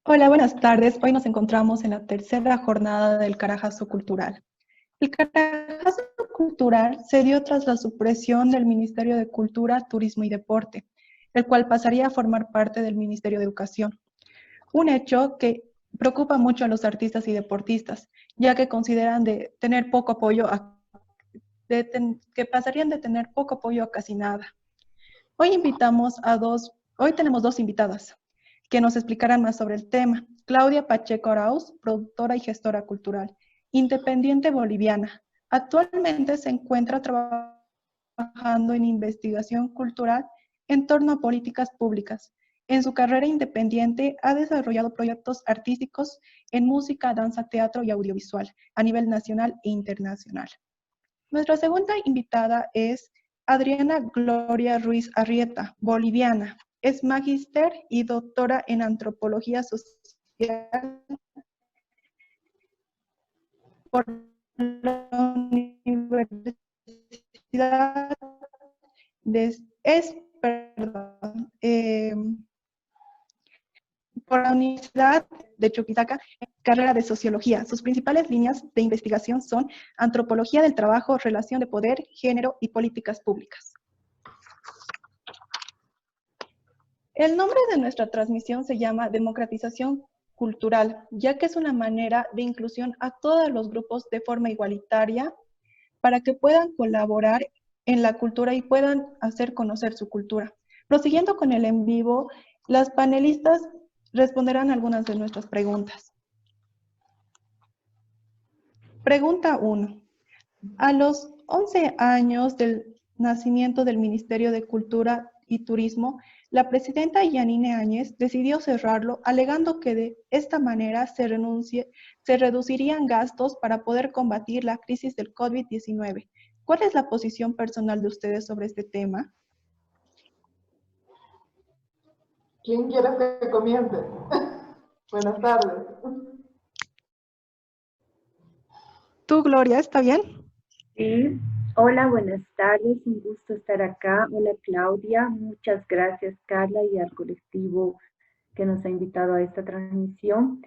Hola, buenas tardes. Hoy nos encontramos en la tercera jornada del Carajazo Cultural. El Carajazo Cultural se dio tras la supresión del Ministerio de Cultura, Turismo y Deporte, el cual pasaría a formar parte del Ministerio de Educación. Un hecho que preocupa mucho a los artistas y deportistas, ya que consideran que pasarían de tener poco apoyo a casi nada. Hoy tenemos dos invitadas que nos explicarán más sobre el tema. Claudia Pacheco Arauz, productora y gestora cultural, independiente boliviana. Actualmente se encuentra trabajando en investigación cultural en torno a políticas públicas. En su carrera independiente ha desarrollado proyectos artísticos en música, danza, teatro y audiovisual a nivel nacional e internacional. Nuestra segunda invitada es Adriana Gloria Ruiz Arrieta, boliviana. Es magíster y doctora en antropología social por la Universidad de, es, perdón, por la Universidad de Chuquisaca, carrera de Sociología. Sus principales líneas de investigación son Antropología del Trabajo, Relación de Poder, Género y Políticas Públicas. El nombre de nuestra transmisión se llama Democratización Cultural, ya que es una manera de inclusión a todos los grupos de forma igualitaria para que puedan colaborar en la cultura y puedan hacer conocer su cultura. Prosiguiendo con el en vivo, las panelistas responderán algunas de nuestras preguntas. Pregunta 1. A los 11 años del nacimiento del Ministerio de Cultura y Turismo, la presidenta Yanine Áñez decidió cerrarlo, alegando que de esta manera se reducirían gastos para poder combatir la crisis del COVID-19. ¿Cuál es la posición personal de ustedes sobre este tema? ¿Quién quiere que comience? Buenas tardes. ¿Tú, Gloria, está bien? Sí, hola, buenas tardes, un gusto estar acá. Hola Claudia, muchas gracias Carla y al colectivo que nos ha invitado a esta transmisión.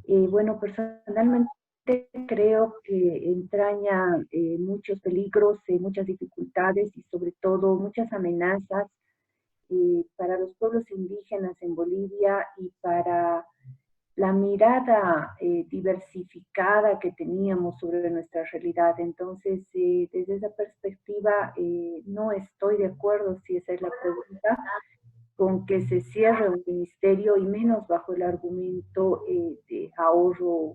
Bueno, personalmente creo que entraña muchos peligros, muchas dificultades y sobre todo muchas amenazas para los pueblos indígenas en Bolivia y para la mirada diversificada que teníamos sobre nuestra realidad. Entonces, desde esa perspectiva, no estoy de acuerdo, si esa es la pregunta, con que se cierre un ministerio y menos bajo el argumento de ahorro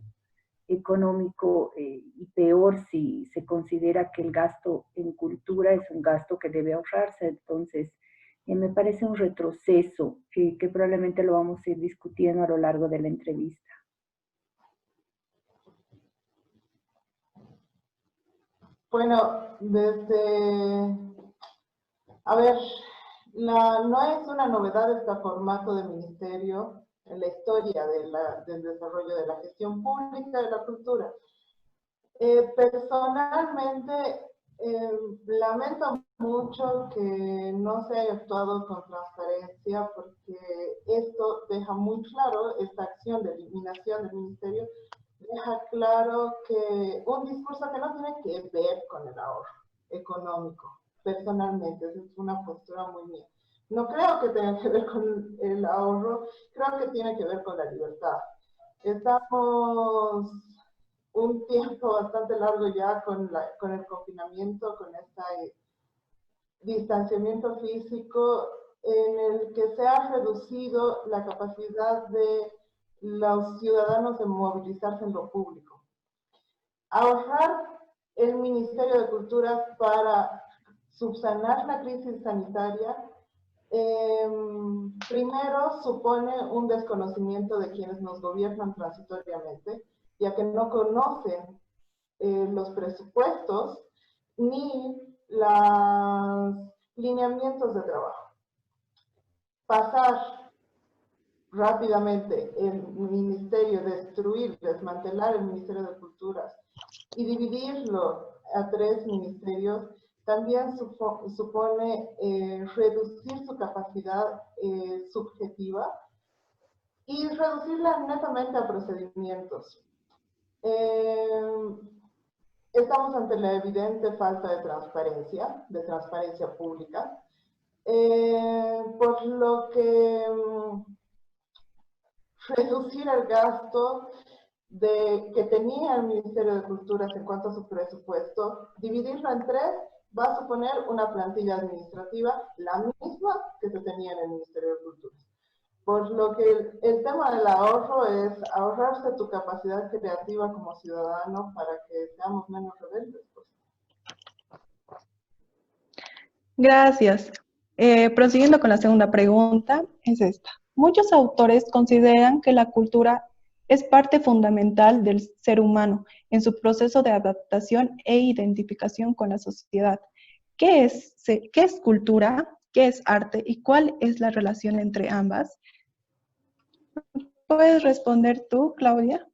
económico y peor si se considera que el gasto en cultura es un gasto que debe ahorrarse. Entonces, me parece un retroceso que probablemente lo vamos a ir discutiendo a lo largo de la entrevista. Bueno, a ver, no es una novedad este formato de ministerio en la historia del desarrollo de la gestión pública de la cultura. Personalmente, lamento mucho que no se haya actuado con transparencia, porque esto deja muy claro, esta acción de eliminación del ministerio, deja claro que un discurso que no tiene que ver con el ahorro económico, personalmente, esa es una postura muy mía. No creo que tenga que ver con el ahorro, creo que tiene que ver con la libertad. Estamos un tiempo bastante largo ya con el confinamiento, con este distanciamiento físico, en el que se ha reducido la capacidad de los ciudadanos de movilizarse en lo público. Ahorrar el Ministerio de Cultura para subsanar la crisis sanitaria, primero supone un desconocimiento de quienes nos gobiernan transitoriamente, ya que no conocen los presupuestos ni los lineamientos de trabajo. Pasar rápidamente el ministerio, desmantelar el Ministerio de Cultura y dividirlo a 3 ministerios, también supone reducir su capacidad subjetiva y reducirla netamente a procedimientos. Estamos ante la evidente falta de transparencia pública, por lo que reducir el gasto que tenía el Ministerio de Culturas en cuanto a su presupuesto, dividirlo en tres, va a suponer una plantilla administrativa la misma que se tenía en el Ministerio de Cultura. Por lo que el tema del ahorro es ahorrarse tu capacidad creativa como ciudadano para que seamos menos rebeldes. Pues. Gracias. Prosiguiendo con la segunda pregunta, es esta. Muchos autores consideran que la cultura es parte fundamental del ser humano en su proceso de adaptación e identificación con la sociedad. ¿Qué es cultura? ¿Qué es arte? ¿Y cuál es la relación entre ambas? ¿Puedes responder tú, Claudia?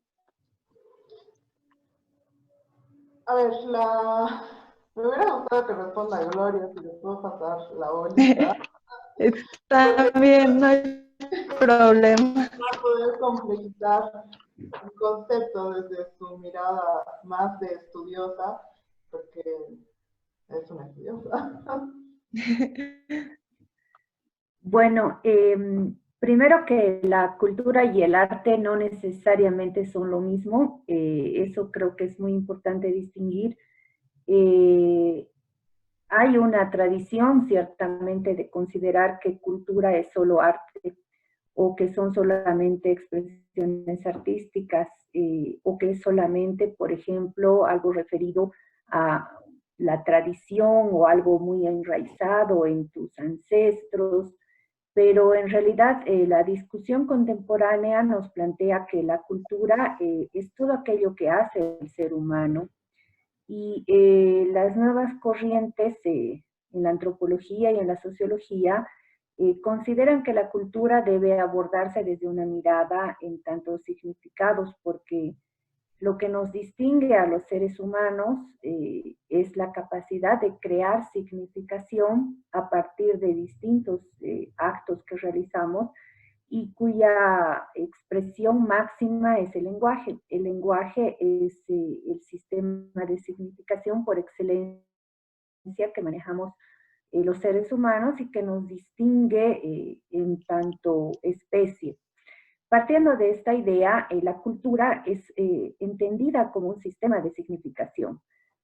A ver, me hubiera gustado que responda Gloria, si les puedo pasar la bolita. Está bien, no hay problema. Va a poder completar el concepto desde su mirada más de estudiosa, porque es una estudiosa. Bueno, primero que la cultura y el arte no necesariamente son lo mismo, eso creo que es muy importante distinguir. Hay una tradición ciertamente de considerar que cultura es solo arte o que son solamente expresiones artísticas o que es solamente, por ejemplo, algo referido a la tradición o algo muy enraizado en tus ancestros, pero en realidad la discusión contemporánea nos plantea que la cultura es todo aquello que hace el ser humano y las nuevas corrientes en la antropología y en la sociología consideran que la cultura debe abordarse desde una mirada en tantos significados, porque lo que nos distingue a los seres humanos es la capacidad de crear significación a partir de distintos actos que realizamos y cuya expresión máxima es el lenguaje. El lenguaje es el sistema de significación por excelencia que manejamos los seres humanos y que nos distingue en tanto especie. Partiendo de esta idea, la cultura es entendida como un sistema de significación.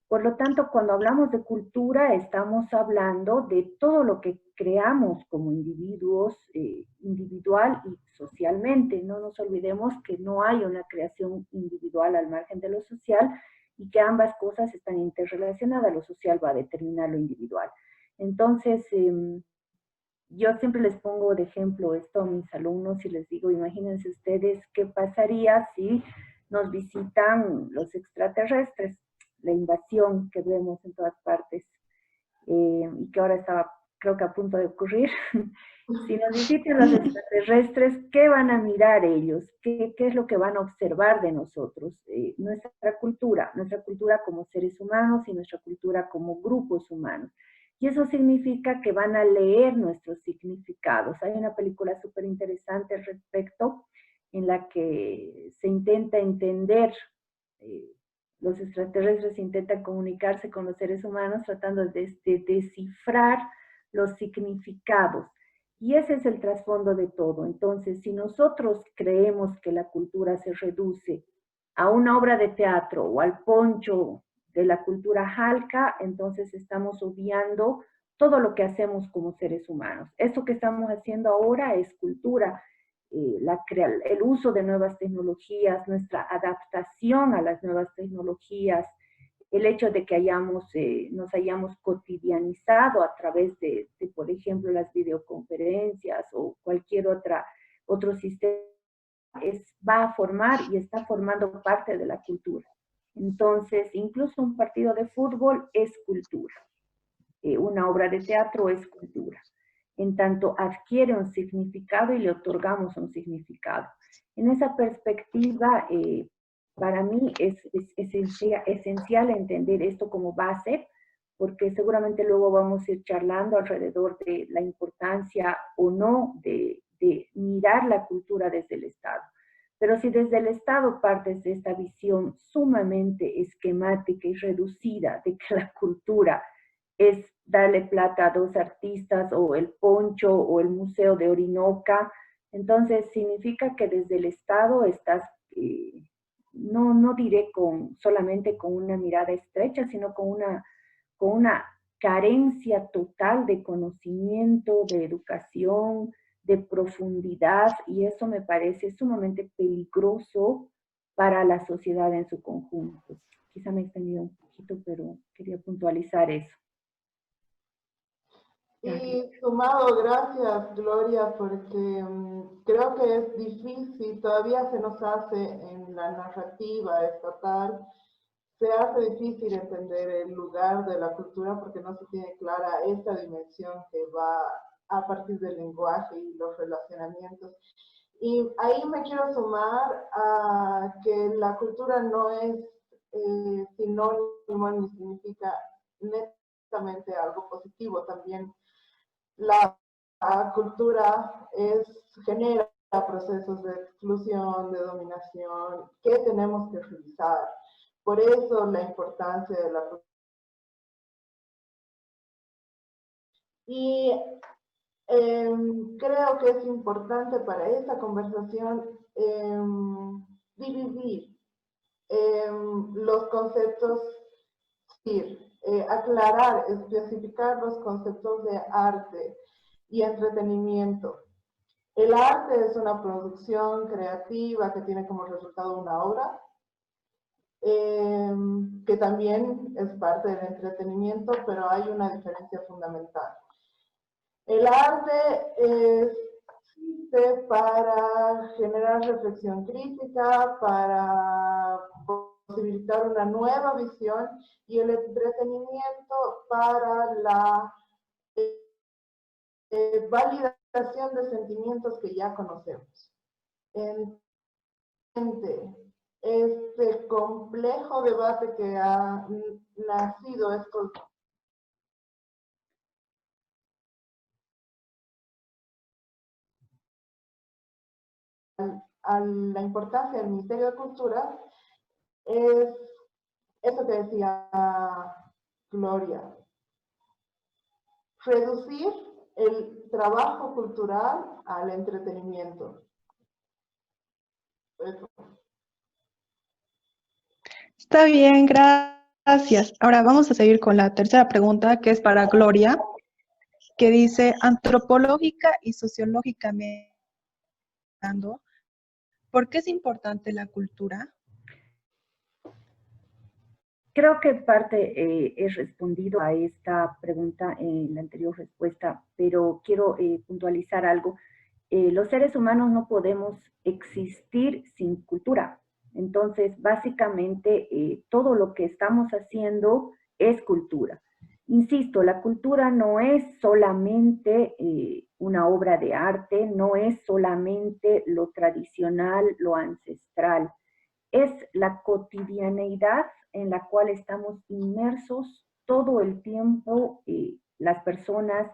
Por lo tanto, cuando hablamos de cultura, estamos hablando de todo lo que creamos como individuos, individual y socialmente. No nos olvidemos que no hay una creación individual al margen de lo social y que ambas cosas están interrelacionadas. Lo social va a determinar lo individual. Entonces, yo siempre les pongo de ejemplo esto a mis alumnos y les digo, imagínense ustedes qué pasaría si nos visitan los extraterrestres, la invasión que vemos en todas partes y que ahora está, creo que a punto de ocurrir. Si nos visitan los extraterrestres, ¿qué van a mirar ellos? ¿Qué es lo que van a observar de nosotros? Nuestra cultura como seres humanos y nuestra cultura como grupos humanos. Y eso significa que van a leer nuestros significados. Hay una película súper interesante al respecto en la que se intenta entender, los extraterrestres intentan comunicarse con los seres humanos tratando de descifrar los significados. Y ese es el trasfondo de todo. Entonces, si nosotros creemos que la cultura se reduce a una obra de teatro o al poncho de la cultura jalca, entonces estamos obviando todo lo que hacemos como seres humanos. Eso que estamos haciendo ahora es cultura, el uso de nuevas tecnologías, nuestra adaptación a las nuevas tecnologías, el hecho de que nos hayamos cotidianizado a través de, por ejemplo, las videoconferencias o cualquier otro sistema, va a formar y está formando parte de la cultura. Entonces, incluso un partido de fútbol es cultura. Una obra de teatro es cultura. En tanto adquiere un significado y le otorgamos un significado. En esa perspectiva, para mí es esencial entender esto como base, porque seguramente luego vamos a ir charlando alrededor de la importancia o no de de mirar la cultura desde el Estado. Pero si desde el Estado partes de esta visión sumamente esquemática y reducida de que la cultura es darle plata a dos artistas o el Poncho o el Museo de Orinoca, entonces significa que desde el Estado estás, no diré solamente con una mirada estrecha, sino con una carencia total de conocimiento, de educación, de profundidad, y eso me parece sumamente peligroso para la sociedad en su conjunto. Quizá me he extendido un poquito, pero quería puntualizar eso. Y sumado, gracias Gloria, porque creo que es difícil, todavía se nos hace en la narrativa estatal, se hace difícil entender el lugar de la cultura porque no se tiene clara esta dimensión que va a partir del lenguaje y los relacionamientos. Y ahí me quiero sumar a que la cultura no es sinónimo ni significa netamente algo positivo. También la cultura genera procesos de exclusión, de dominación, que tenemos que revisar. Por eso la importancia de la cultura. Y creo que es importante para esta conversación dividir los conceptos, aclarar, especificar los conceptos de arte y entretenimiento. El arte es una producción creativa que tiene como resultado una obra, que también es parte del entretenimiento, pero hay una diferencia fundamental. El arte existe para generar reflexión crítica, para posibilitar una nueva visión, y el entretenimiento para la validación de sentimientos que ya conocemos. Este complejo debate que ha nacido estos a la importancia del Ministerio de Cultura es eso que decía Gloria, reducir el trabajo cultural al entretenimiento. Eso. Está bien, gracias. Ahora vamos a seguir con la tercera pregunta, que es para Gloria, que dice, antropológica y sociológicamente, ¿por qué es importante la cultura? Creo que en parte he respondido a esta pregunta en la anterior respuesta, pero quiero puntualizar algo. Los seres humanos no podemos existir sin cultura. Entonces, básicamente, todo lo que estamos haciendo es cultura. Insisto, la cultura no es solamente una obra de arte, no es solamente lo tradicional, lo ancestral. Es la cotidianeidad en la cual estamos inmersos todo el tiempo, las personas,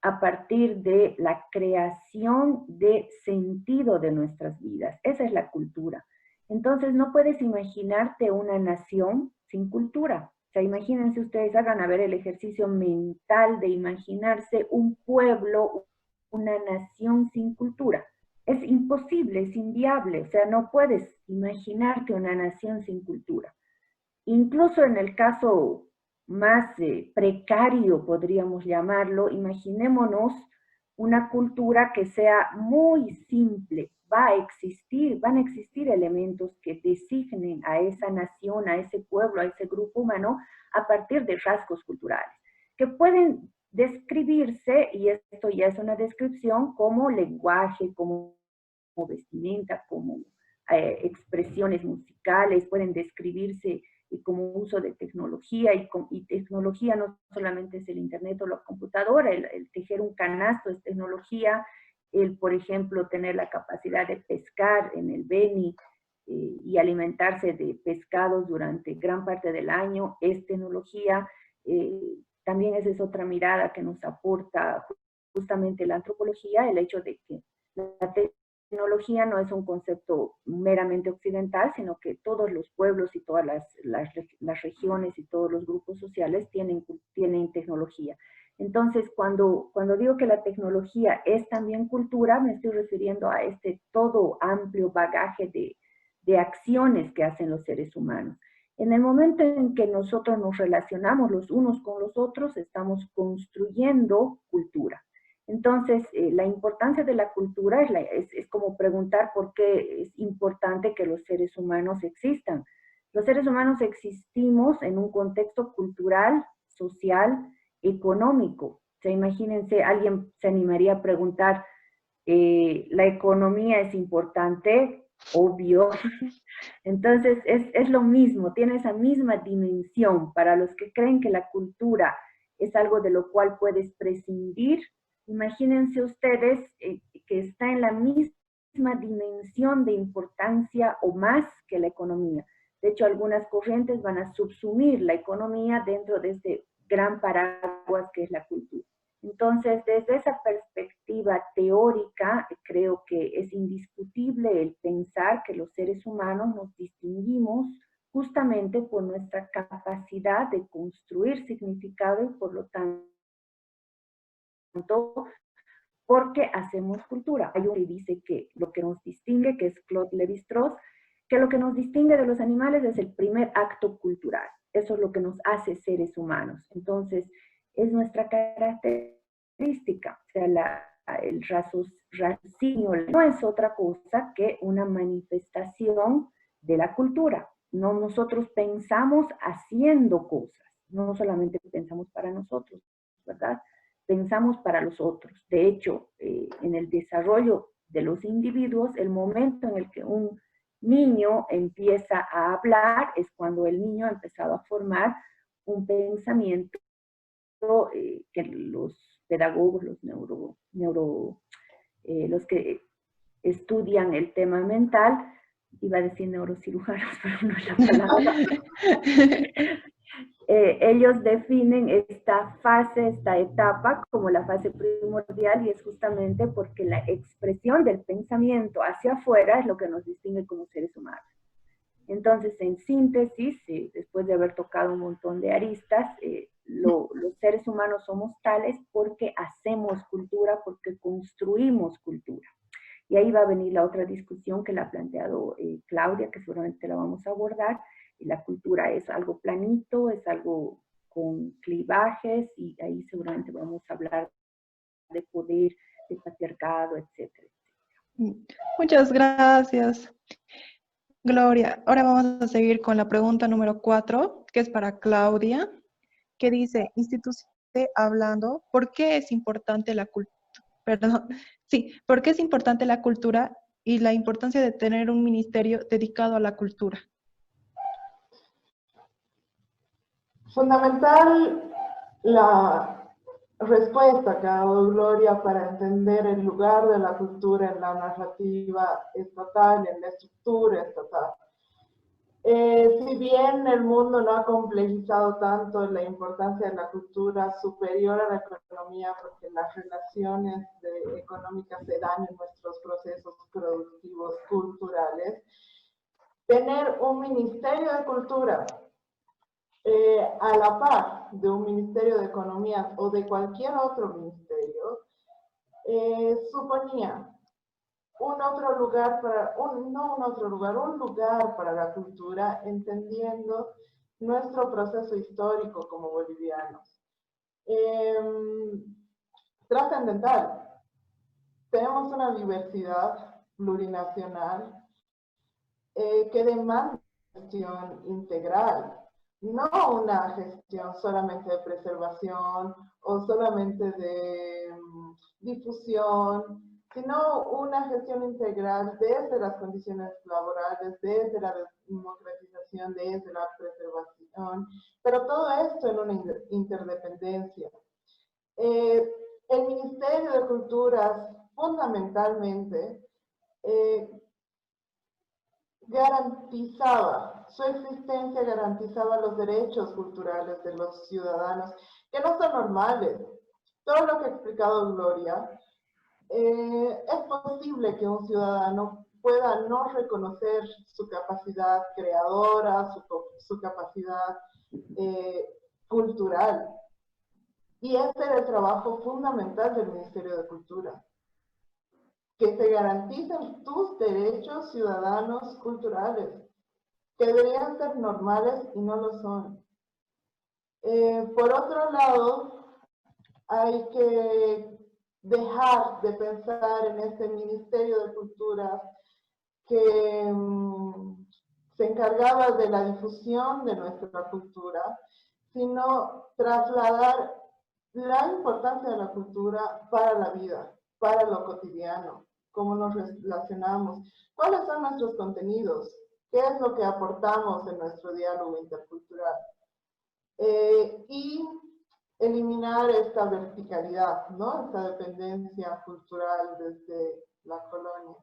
a partir de la creación de sentido de nuestras vidas. Esa es la cultura. Entonces, no puedes imaginarte una nación sin cultura. O sea, imagínense ustedes, hagan a ver el ejercicio mental de imaginarse un pueblo, una nación sin cultura. Es imposible, es inviable. O sea, no puedes imaginarte una nación sin cultura. Incluso en el caso más precario, podríamos llamarlo, imaginémonos una cultura que sea muy simple. Van a existir elementos que designen a esa nación, a ese pueblo, a ese grupo humano, a partir de rasgos culturales, que pueden describirse, y esto ya es una descripción, como lenguaje, como vestimenta, como expresiones musicales, pueden describirse como uso de tecnología, y tecnología no solamente es el internet o la computadora, el tejer un canasto es tecnología, el, por ejemplo, tener la capacidad de pescar en el Beni y alimentarse de pescados durante gran parte del año es tecnología. También esa es otra mirada que nos aporta justamente la antropología, el hecho de que La tecnología no es un concepto meramente occidental, sino que todos los pueblos y todas las regiones y todos los grupos sociales tienen tecnología. Entonces, cuando digo que la tecnología es también cultura, me estoy refiriendo a este todo amplio bagaje de acciones que hacen los seres humanos. En el momento en que nosotros nos relacionamos los unos con los otros, estamos construyendo cultura. Entonces, la importancia de la cultura es como preguntar por qué es importante que los seres humanos existan. Los seres humanos existimos en un contexto cultural, social, económico. O sea, imagínense, alguien se animaría a preguntar, ¿la economía es importante? Obvio. Entonces, es lo mismo, tiene esa misma dimensión. Para los que creen que la cultura es algo de lo cual puedes prescindir, imagínense ustedes que está en la misma dimensión de importancia o más que la economía. De hecho, algunas corrientes van a subsumir la economía dentro de este gran paraguas que es la cultura. Entonces, desde esa perspectiva teórica, creo que es indiscutible el pensar que los seres humanos nos distinguimos justamente por nuestra capacidad de construir significado y por lo tanto porque hacemos cultura. Hay uno que dice que lo que nos distingue, que es Claude Lévi-Strauss, que lo que nos distingue de los animales es el primer acto cultural. Eso es lo que nos hace seres humanos. Entonces, es nuestra característica. O sea, el raciocinio no es otra cosa que una manifestación de la cultura. No, nosotros pensamos haciendo cosas, no solamente pensamos para nosotros, ¿verdad? Pensamos para los otros. De hecho, en el desarrollo de los individuos, el momento en el que un niño empieza a hablar es cuando el niño ha empezado a formar un pensamiento que los pedagogos, los que estudian el tema mental, iba a decir neurocirujanos, pero no es la palabra. Ellos definen esta fase, esta etapa como la fase primordial y es justamente porque la expresión del pensamiento hacia afuera es lo que nos distingue como seres humanos. Entonces, en síntesis, después de haber tocado un montón de aristas, los seres humanos somos tales porque hacemos cultura, porque construimos cultura. Y ahí va a venir la otra discusión que la ha planteado Claudia, que seguramente la vamos a abordar. La cultura es algo planito, es algo con clivajes, y ahí seguramente vamos a hablar de poder, de patriarcado, etcétera. Muchas gracias, Gloria. Ahora vamos a seguir con la pregunta número 4, que es para Claudia, que dice, institucionalmente hablando, ¿por qué es importante la cultura? Perdón, sí, ¿por qué es importante la cultura y la importancia de tener un ministerio dedicado a la cultura? Fundamental la respuesta que ha dado Gloria para entender el lugar de la cultura en la narrativa estatal, en la estructura estatal. Si bien el mundo no ha complejizado tanto la importancia de la cultura superior a la economía, porque las relaciones económicas se dan en nuestros procesos productivos culturales, tener un ministerio de cultura a la par de un ministerio de economía o de cualquier otro ministerio, suponía un lugar para la cultura, entendiendo nuestro proceso histórico como bolivianos. Trascendental. Tenemos una diversidad plurinacional que demanda gestión integral, no una gestión solamente de preservación o solamente de difusión, sino una gestión integral desde las condiciones laborales, desde la democratización, desde la preservación, pero todo esto en una interdependencia. El Ministerio de Culturas fundamentalmente garantizaba, su existencia garantizaba los derechos culturales de los ciudadanos, que no son normales. Todo lo que ha explicado Gloria Es posible que un ciudadano pueda no reconocer su capacidad creadora, su capacidad cultural. Y ese era el trabajo fundamental del Ministerio de Cultura, que se garanticen tus derechos ciudadanos culturales, que deberían ser normales y no lo son. Por otro lado, hay que dejar de pensar en ese Ministerio de Cultura que se encargaba de la difusión de nuestra cultura, sino trasladar la importancia de la cultura para la vida, para lo cotidiano, cómo nos relacionamos, cuáles son nuestros contenidos, qué es lo que aportamos en nuestro diálogo intercultural. Y eliminar esta verticalidad, ¿no? Esta dependencia cultural desde la colonia.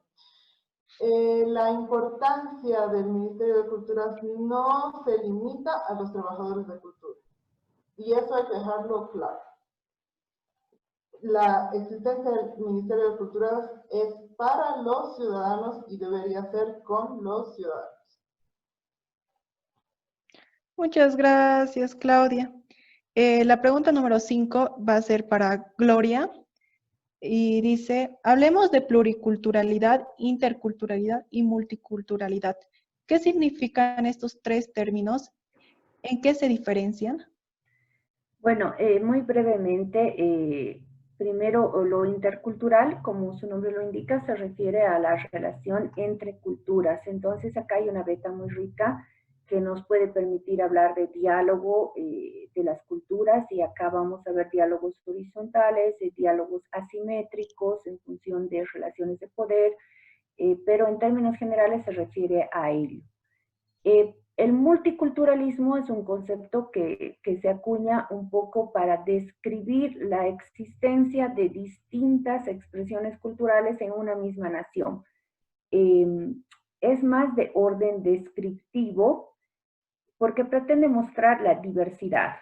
La importancia del Ministerio de Culturas no se limita a los trabajadores de cultura. Y eso hay que dejarlo claro. La existencia del Ministerio de Culturas es para los ciudadanos y debería ser con los ciudadanos. Muchas gracias, Claudia. La pregunta número 5 va a ser para Gloria y dice, hablemos de pluriculturalidad, interculturalidad y multiculturalidad. ¿Qué significan estos tres términos? ¿En qué se diferencian? Bueno, muy brevemente, primero lo intercultural, como su nombre lo indica, se refiere a la relación entre culturas. Entonces acá hay una beta muy rica que nos puede permitir hablar de diálogo de las culturas, y acá vamos a ver diálogos horizontales, diálogos asimétricos en función de relaciones de poder, pero en términos generales se refiere a ello. El multiculturalismo es un concepto que se acuña un poco para describir la existencia de distintas expresiones culturales en una misma nación. Es más de orden descriptivo porque pretende mostrar la diversidad.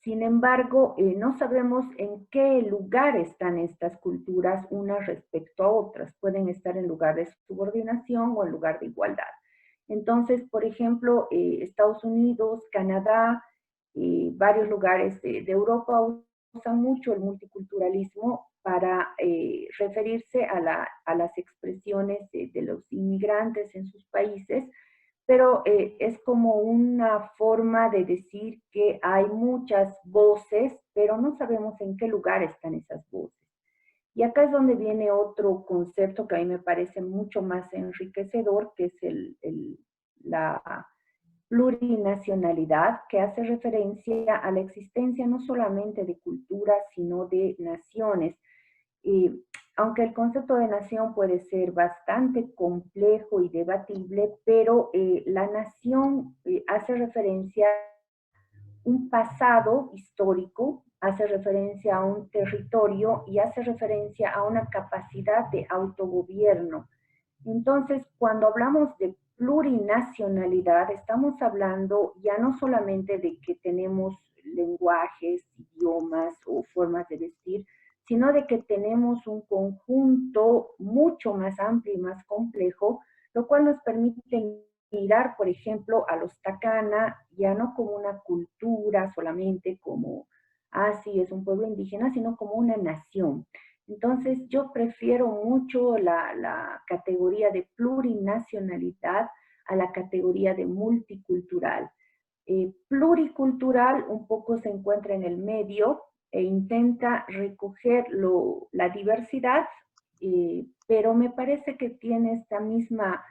Sin embargo, no sabemos en qué lugar están estas culturas unas respecto a otras. Pueden estar en lugar de subordinación o en lugar de igualdad. Entonces, por ejemplo, Estados Unidos, Canadá, varios lugares de Europa usan mucho el multiculturalismo para referirse a las expresiones de los inmigrantes en sus países, pero es como una forma de decir que hay muchas voces, pero no sabemos en qué lugar están esas voces. Y acá es donde viene otro concepto que a mí me parece mucho más enriquecedor, que es la plurinacionalidad, que hace referencia a la existencia no solamente de culturas, sino de naciones. Y aunque el concepto de nación puede ser bastante complejo y debatible, pero la nación hace referencia a un pasado histórico, hace referencia a un territorio y hace referencia a una capacidad de autogobierno. Entonces, cuando hablamos de plurinacionalidad, estamos hablando ya no solamente de que tenemos lenguajes, idiomas o formas de vestir, sino de que tenemos un conjunto mucho más amplio y más complejo, lo cual nos permite mirar, por ejemplo, a los Takana ya no como una cultura solamente, como, sí, es un pueblo indígena, sino como una nación. Entonces, yo prefiero mucho la categoría de plurinacionalidad a la categoría de multicultural. Pluricultural un poco se encuentra en el medio e intenta recoger la diversidad, pero me parece que tiene esta misma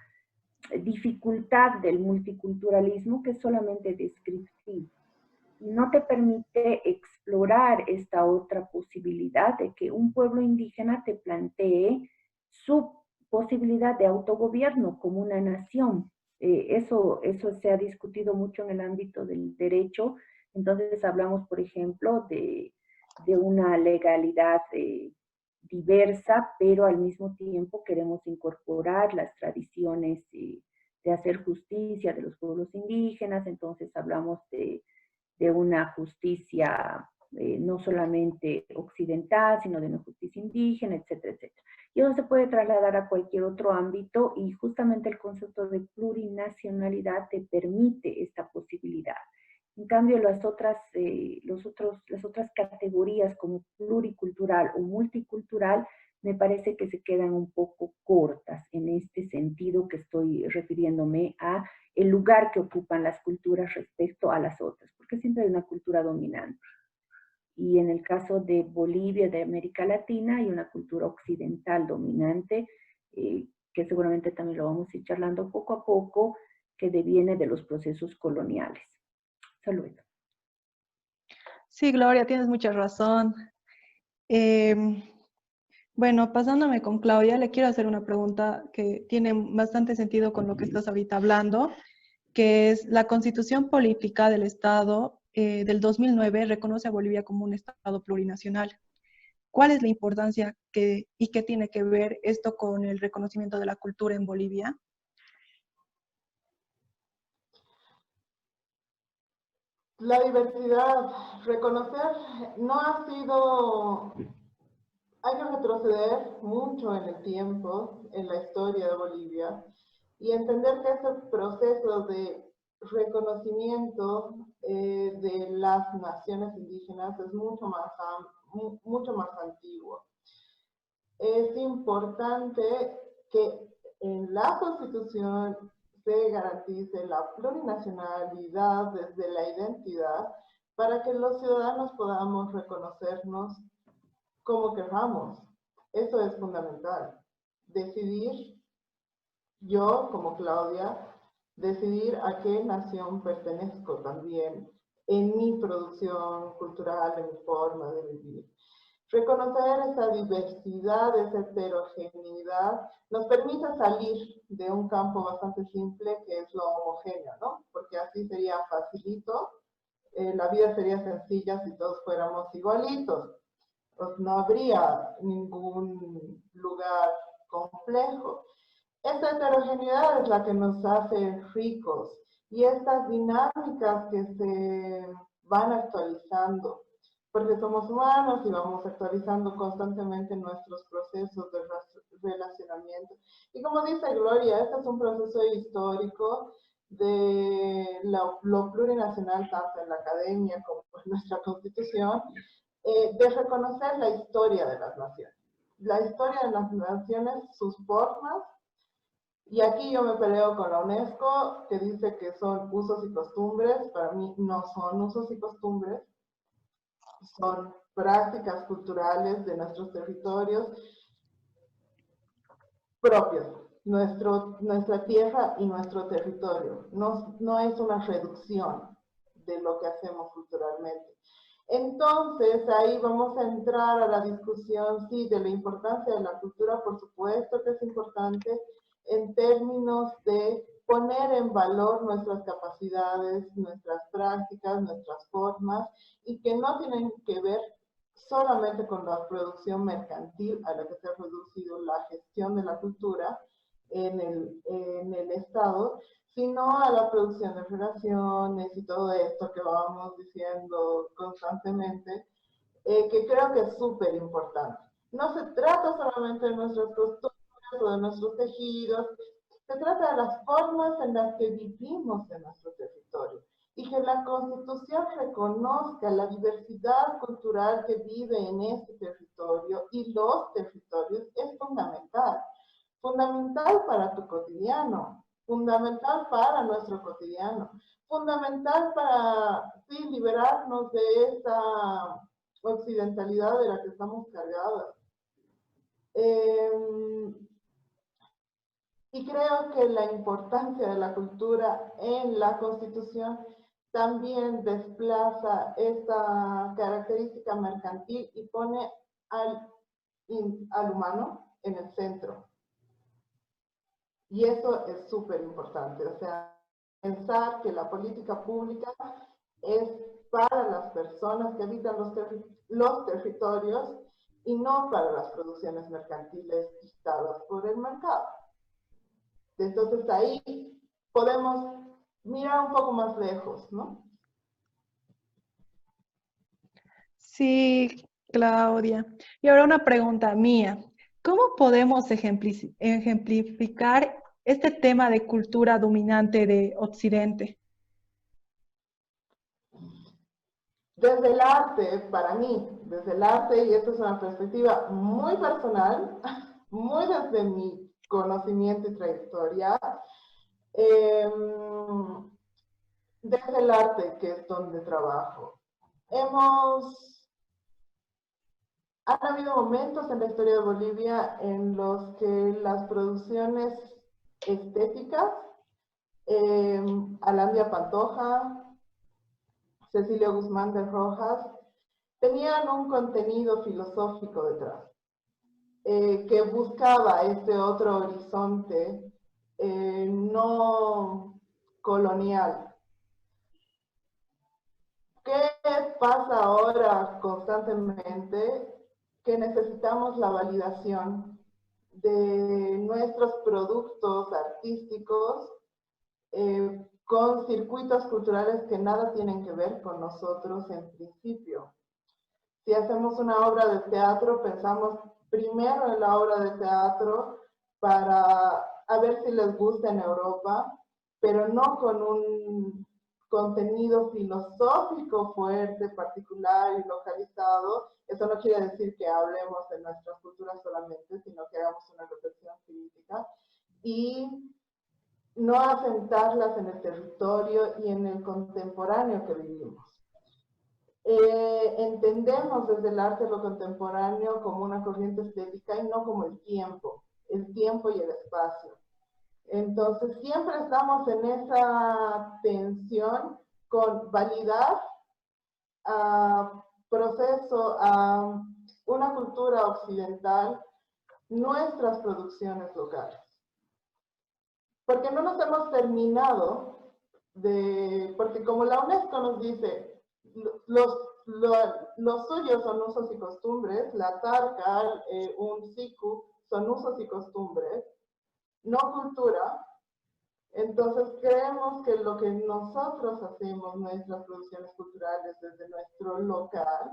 dificultad del multiculturalismo, que es solamente descriptivo. Y no te permite explorar esta otra posibilidad de que un pueblo indígena te plantee su posibilidad de autogobierno como una nación. Eso se ha discutido mucho en el ámbito del derecho. Entonces hablamos, por ejemplo, de una legalidad diversa, pero al mismo tiempo queremos incorporar las tradiciones de hacer justicia de los pueblos indígenas. Entonces hablamos de una justicia no solamente occidental, sino de una justicia indígena, etcétera, etcétera. Y eso se puede trasladar a cualquier otro ámbito y justamente el concepto de plurinacionalidad te permite esta posibilidad. En cambio, las otras categorías como pluricultural o multicultural me parece que se quedan un poco cortas en este sentido que estoy refiriéndome a el lugar que ocupan las culturas respecto a las otras, porque siempre hay una cultura dominante. Y en el caso de Bolivia, de América Latina, hay una cultura occidental dominante, que seguramente también lo vamos a ir charlando poco a poco, que deviene de los procesos coloniales. Saludos. Sí, Gloria, tienes mucha razón. Bueno, pasándome con Claudia, le quiero hacer una pregunta que tiene bastante sentido con lo que estás ahorita hablando, que es la Constitución Política del Estado del 2009 reconoce a Bolivia como un Estado plurinacional. ¿Cuál es la importancia y qué tiene que ver esto con el reconocimiento de la cultura en Bolivia? La diversidad, reconocer, no ha sido, hay que retroceder mucho en el tiempo, en la historia de Bolivia, y entender que ese proceso de reconocimiento de las naciones indígenas es mucho más antiguo. Es importante que en la Constitución se garantice la plurinacionalidad desde la identidad para que los ciudadanos podamos reconocernos como queramos. Eso es fundamental. Decidir, yo como Claudia, decidir a qué nación pertenezco también en mi producción cultural, en mi forma de vivir. Reconocer esa diversidad, esa heterogeneidad, nos permite salir de un campo bastante simple que es lo homogéneo, ¿no? Porque así sería facilito, la vida sería sencilla si todos fuéramos igualitos. Pues no habría ningún lugar complejo. Esta heterogeneidad es la que nos hace ricos y estas dinámicas que se van actualizando, porque somos humanos y vamos actualizando constantemente nuestros procesos de relacionamiento. Y como dice Gloria, este es un proceso histórico de lo plurinacional, tanto en la academia como en nuestra constitución, de reconocer la historia de las naciones. La historia de las naciones, sus formas, y aquí yo me peleo con la UNESCO, que dice que son usos y costumbres. Para mí no son usos y costumbres, son prácticas culturales de nuestros territorios propios, nuestra tierra y nuestro territorio. No es una reducción de lo que hacemos culturalmente. Entonces, ahí vamos a entrar a la discusión, sí, de la importancia de la cultura, por supuesto que es importante en términos de poner en valor nuestras capacidades, nuestras prácticas, nuestras formas, y que no tienen que ver solamente con la producción mercantil a la que se ha reducido la gestión de la cultura en el Estado, sino a la producción de relaciones y todo esto que vamos diciendo constantemente, que creo que es súper importante. No se trata solamente de nuestras costumbres o de nuestros tejidos, se trata de las formas en las que vivimos en nuestro territorio y que la Constitución reconozca la diversidad cultural que vive en este territorio y los territorios es fundamental. Fundamental para tu cotidiano, fundamental para nuestro cotidiano, fundamental para, sí, liberarnos de esa occidentalidad de la que estamos cargadas. Y creo que la importancia de la cultura en la Constitución también desplaza esta característica mercantil y pone al humano en el centro. Y eso es súper importante, o sea, pensar que la política pública es para las personas que habitan los territorios y no para las producciones mercantiles dictadas por el mercado. Entonces ahí podemos mirar un poco más lejos, ¿no? Sí, Claudia. Y ahora una pregunta mía. ¿Cómo podemos ejemplificar este tema de cultura dominante de Occidente? Desde el arte, para mí, desde el arte, y esto es una perspectiva muy personal, muy desde mi conocimiento y trayectoria, eh, desde el arte, que es donde trabajo, han habido momentos en la historia de Bolivia en los que las producciones estéticas, Alandia Pantoja, Cecilia Guzmán de Rojas, tenían un contenido filosófico detrás, que buscaba este otro horizonte no colonial. ¿Qué pasa ahora constantemente? Que necesitamos la validación de nuestros productos artísticos con circuitos culturales que nada tienen que ver con nosotros en principio. Si hacemos una obra de teatro, pensamos primero en la obra de teatro para a ver si les gusta en Europa, pero no con un contenido filosófico fuerte, particular y localizado. Eso no quiere decir que hablemos de nuestras culturas solamente, sino que hagamos una reflexión crítica y no asentarlas en el territorio y en el contemporáneo que vivimos. Entendemos desde el arte lo contemporáneo como una corriente estética y no como el tiempo y el espacio. Entonces siempre estamos en esa tensión con validar a proceso, a una cultura occidental, nuestras producciones locales. Porque no nos hemos terminado porque como la UNESCO nos dice, los suyos son usos y costumbres, la tarca, un siku, son usos y costumbres, no cultura. Entonces creemos que lo que nosotros hacemos, nuestras producciones culturales desde nuestro local,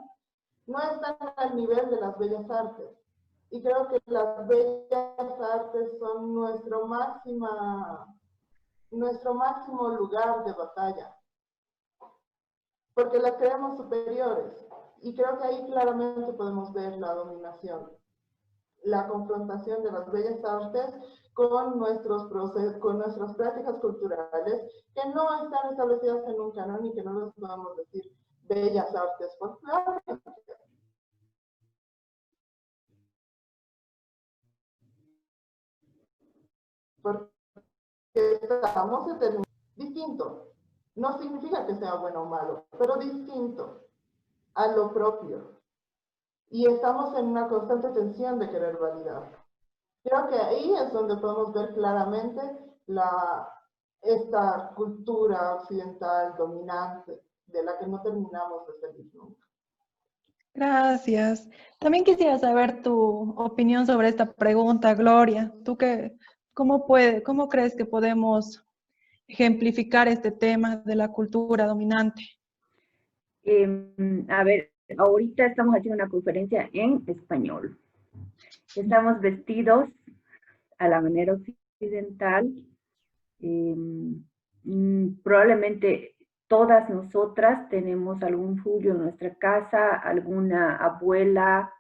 no están al nivel de las bellas artes. Y creo que las bellas artes son nuestro máximo lugar de batalla, porque las creemos superiores. Y creo que ahí claramente podemos ver la dominación, la confrontación de las bellas artes con nuestros procesos, con nuestras prácticas culturales que no están establecidas en un canon y que no les podemos decir bellas artes folclóricas. Porque estamos determinados. Distinto. No significa que sea bueno o malo, pero distinto a lo propio. Y estamos en una constante tensión de querer validar. Creo que ahí es donde podemos ver claramente esta cultura occidental dominante de la que no terminamos de salir nunca. Gracias. También quisiera saber tu opinión sobre esta pregunta, Gloria. ¿Cómo crees que podemos ejemplificar este tema de la cultura dominante? A ver, ahorita estamos haciendo una conferencia en español. Estamos vestidos a la manera occidental. Probablemente todas nosotras tenemos algún julio en nuestra casa, alguna abuela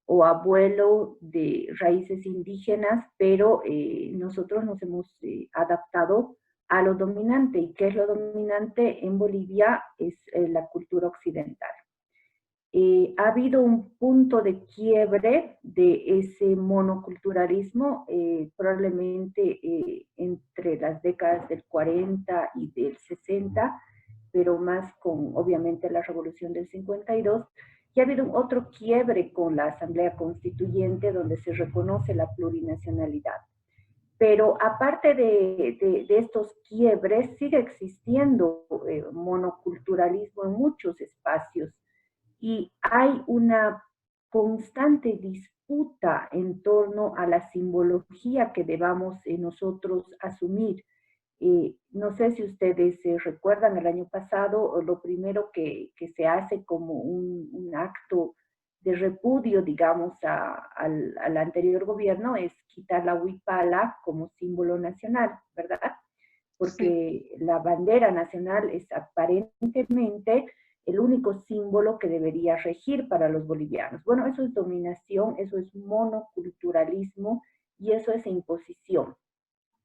o abuelo de raíces indígenas, pero nosotros nos hemos adaptado a lo dominante. ¿Y qué es lo dominante en Bolivia? Es la cultura occidental. Ha habido un punto de quiebre de ese monoculturalismo, probablemente entre las décadas del 40 y del 60, pero más con, obviamente, la revolución del 52, y ha habido otro quiebre con la Asamblea Constituyente, donde se reconoce la plurinacionalidad. Pero aparte de estos quiebres, sigue existiendo monoculturalismo en muchos espacios, y hay una constante disputa en torno a la simbología que debamos nosotros asumir. No sé si ustedes recuerdan, el año pasado lo primero que se hace como un acto de repudio, digamos, al anterior gobierno es quitar la huipala como símbolo nacional, ¿verdad? Sí. Porque la bandera nacional es aparentemente el único símbolo que debería regir para los bolivianos. Bueno, eso es dominación, eso es monoculturalismo y eso es imposición,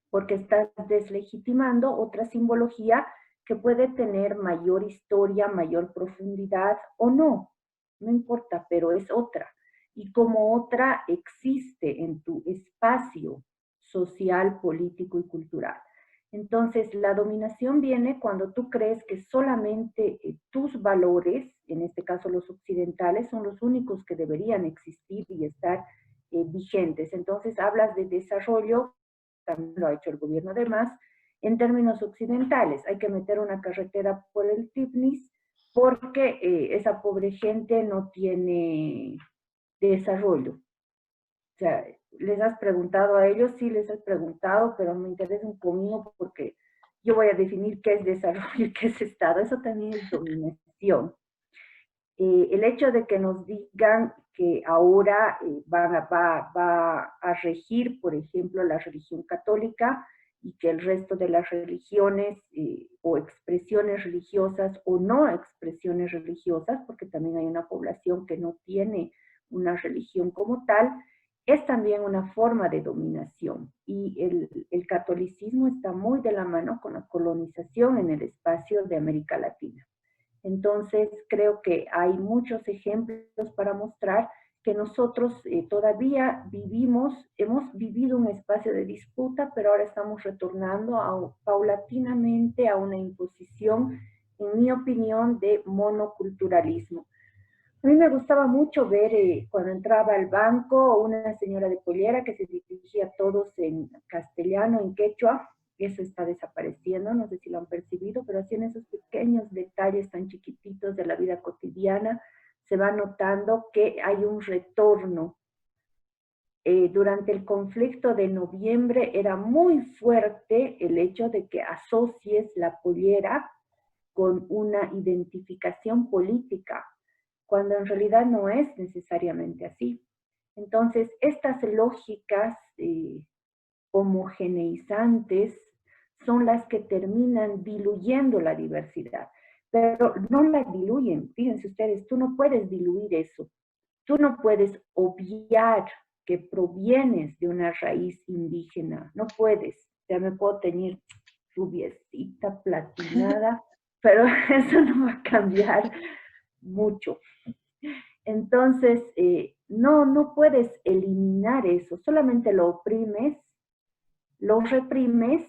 porque estás deslegitimando otra simbología que puede tener mayor historia, mayor profundidad o no, no importa, pero es otra. Y como otra existe en tu espacio social, político y cultural. Entonces, la dominación viene cuando tú crees que solamente tus valores, en este caso los occidentales, son los únicos que deberían existir y estar vigentes. Entonces, hablas de desarrollo, también lo ha hecho el gobierno de más, en términos occidentales. Hay que meter una carretera por el Tipnis porque esa pobre gente no tiene desarrollo. O sea, ¿les has preguntado a ellos? Sí, les has preguntado, pero me interesa un comino porque yo voy a definir qué es desarrollo y qué es Estado. Eso también es dominación. El hecho de que nos digan que ahora va a regir, por ejemplo, la religión católica y que el resto de las religiones o expresiones religiosas o no expresiones religiosas, porque también hay una población que no tiene una religión como tal, es también una forma de dominación. Y el catolicismo está muy de la mano con la colonización en el espacio de América Latina. Entonces, creo que hay muchos ejemplos para mostrar que nosotros todavía hemos vivido un espacio de disputa, pero ahora estamos retornando paulatinamente a una imposición, en mi opinión, de monoculturalismo. A mí me gustaba mucho ver cuando entraba al banco una señora de pollera que se dirigía a todos en castellano, en quechua. Eso está desapareciendo, no sé si lo han percibido, pero así en esos pequeños detalles tan chiquititos de la vida cotidiana se va notando que hay un retorno. Durante el conflicto de noviembre era muy fuerte el hecho de que asocies la pollera con una identificación política, cuando en realidad no es necesariamente así. Entonces, estas lógicas homogeneizantes son las que terminan diluyendo la diversidad, pero no la diluyen. Fíjense ustedes, tú no puedes diluir eso. Tú no puedes obviar que provienes de una raíz indígena. No puedes. Ya me puedo tener rubiecita, platinada, pero eso no va a cambiar mucho. Entonces, no puedes eliminar eso, solamente lo oprimes, lo reprimes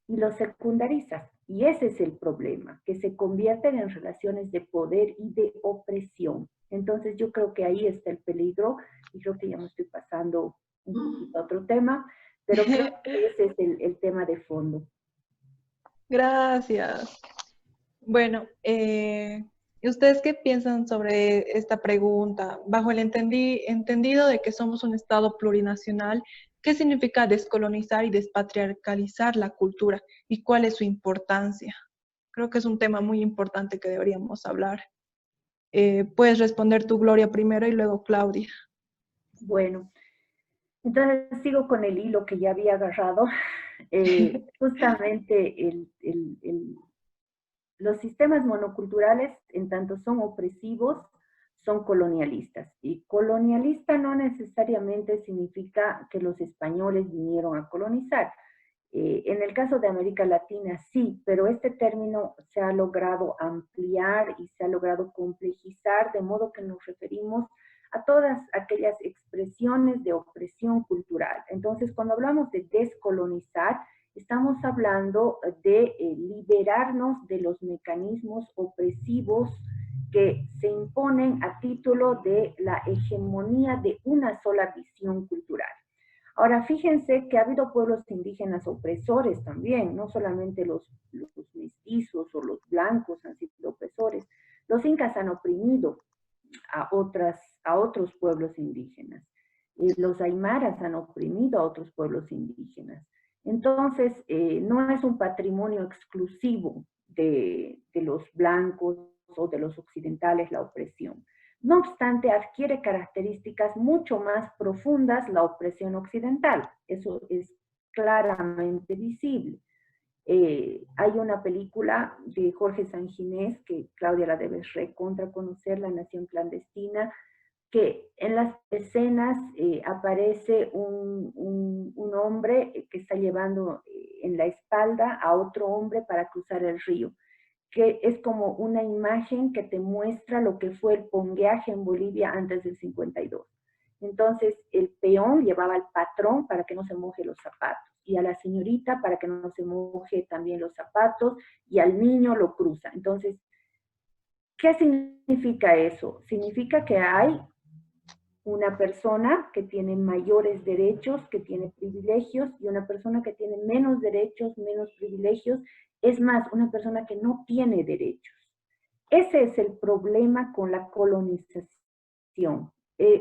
y lo secundarizas. Y ese es el problema, que se convierten en relaciones de poder y de opresión. Entonces yo creo que ahí está el peligro, y creo que ya me estoy pasando un poquito a otro tema, pero creo que ese es el tema de fondo. Gracias. Bueno, ¿y ustedes qué piensan sobre esta pregunta? Bajo el entendido de que somos un Estado plurinacional, ¿qué significa descolonizar y despatriarcalizar la cultura? ¿Y cuál es su importancia? Creo que es un tema muy importante que deberíamos hablar. Puedes responder tú, Gloria, primero y luego Claudia. Bueno, entonces sigo con el hilo que ya había agarrado. Justamente los sistemas monoculturales, en tanto son opresivos, son colonialistas. Y colonialista no necesariamente significa que los españoles vinieron a colonizar. En el caso de América Latina sí, pero este término se ha logrado ampliar y se ha logrado complejizar, de modo que nos referimos a todas aquellas expresiones de opresión cultural. Entonces, cuando hablamos de descolonizar, estamos hablando de liberarnos de los mecanismos opresivos que se imponen a título de la hegemonía de una sola visión cultural. Ahora, fíjense que ha habido pueblos indígenas opresores también, no solamente los mestizos o los blancos han sido opresores. Los incas han oprimido a otros pueblos indígenas. Los aymaras han oprimido a otros pueblos indígenas. Entonces, no es un patrimonio exclusivo de los blancos o de los occidentales la opresión. No obstante, adquiere características mucho más profundas la opresión occidental. Eso es claramente visible. Hay una película de Jorge Sanginés, que Claudia la debes recontra conocer, La Nación Clandestina, que en las escenas aparece un hombre que está llevando en la espalda a otro hombre para cruzar el río, que es como una imagen que te muestra lo que fue el pongueaje en Bolivia antes del 52. Entonces, el peón llevaba al patrón para que no se moje los zapatos, y a la señorita para que no se moje también los zapatos, y al niño lo cruza. Entonces, ¿qué significa eso? Significa que hay una persona que tiene mayores derechos, que tiene privilegios, y una persona que tiene menos derechos, menos privilegios, es más, una persona que no tiene derechos. Ese es el problema con la colonización.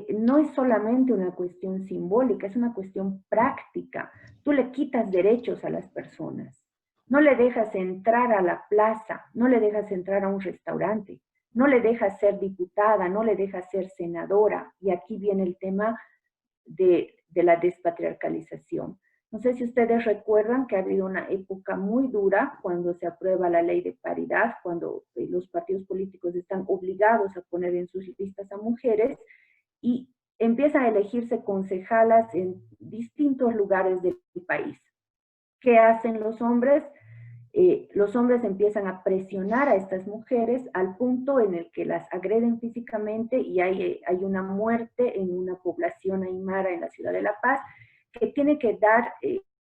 No es solamente una cuestión simbólica, es una cuestión práctica. Tú le quitas derechos a las personas. No le dejas entrar a la plaza, no le dejas entrar a un restaurante, no le dejas ser diputada, no le dejas ser senadora. Y aquí viene el tema de la despatriarcalización. No sé si ustedes recuerdan que ha habido una época muy dura cuando se aprueba la ley de paridad, cuando los partidos políticos están obligados a poner en sus listas a mujeres y empiezan a elegirse concejalas en distintos lugares del país. ¿Qué hacen los hombres? Los hombres empiezan a presionar a estas mujeres al punto en el que las agreden físicamente y hay una muerte en una población aymara en la ciudad de La Paz, que tiene que dar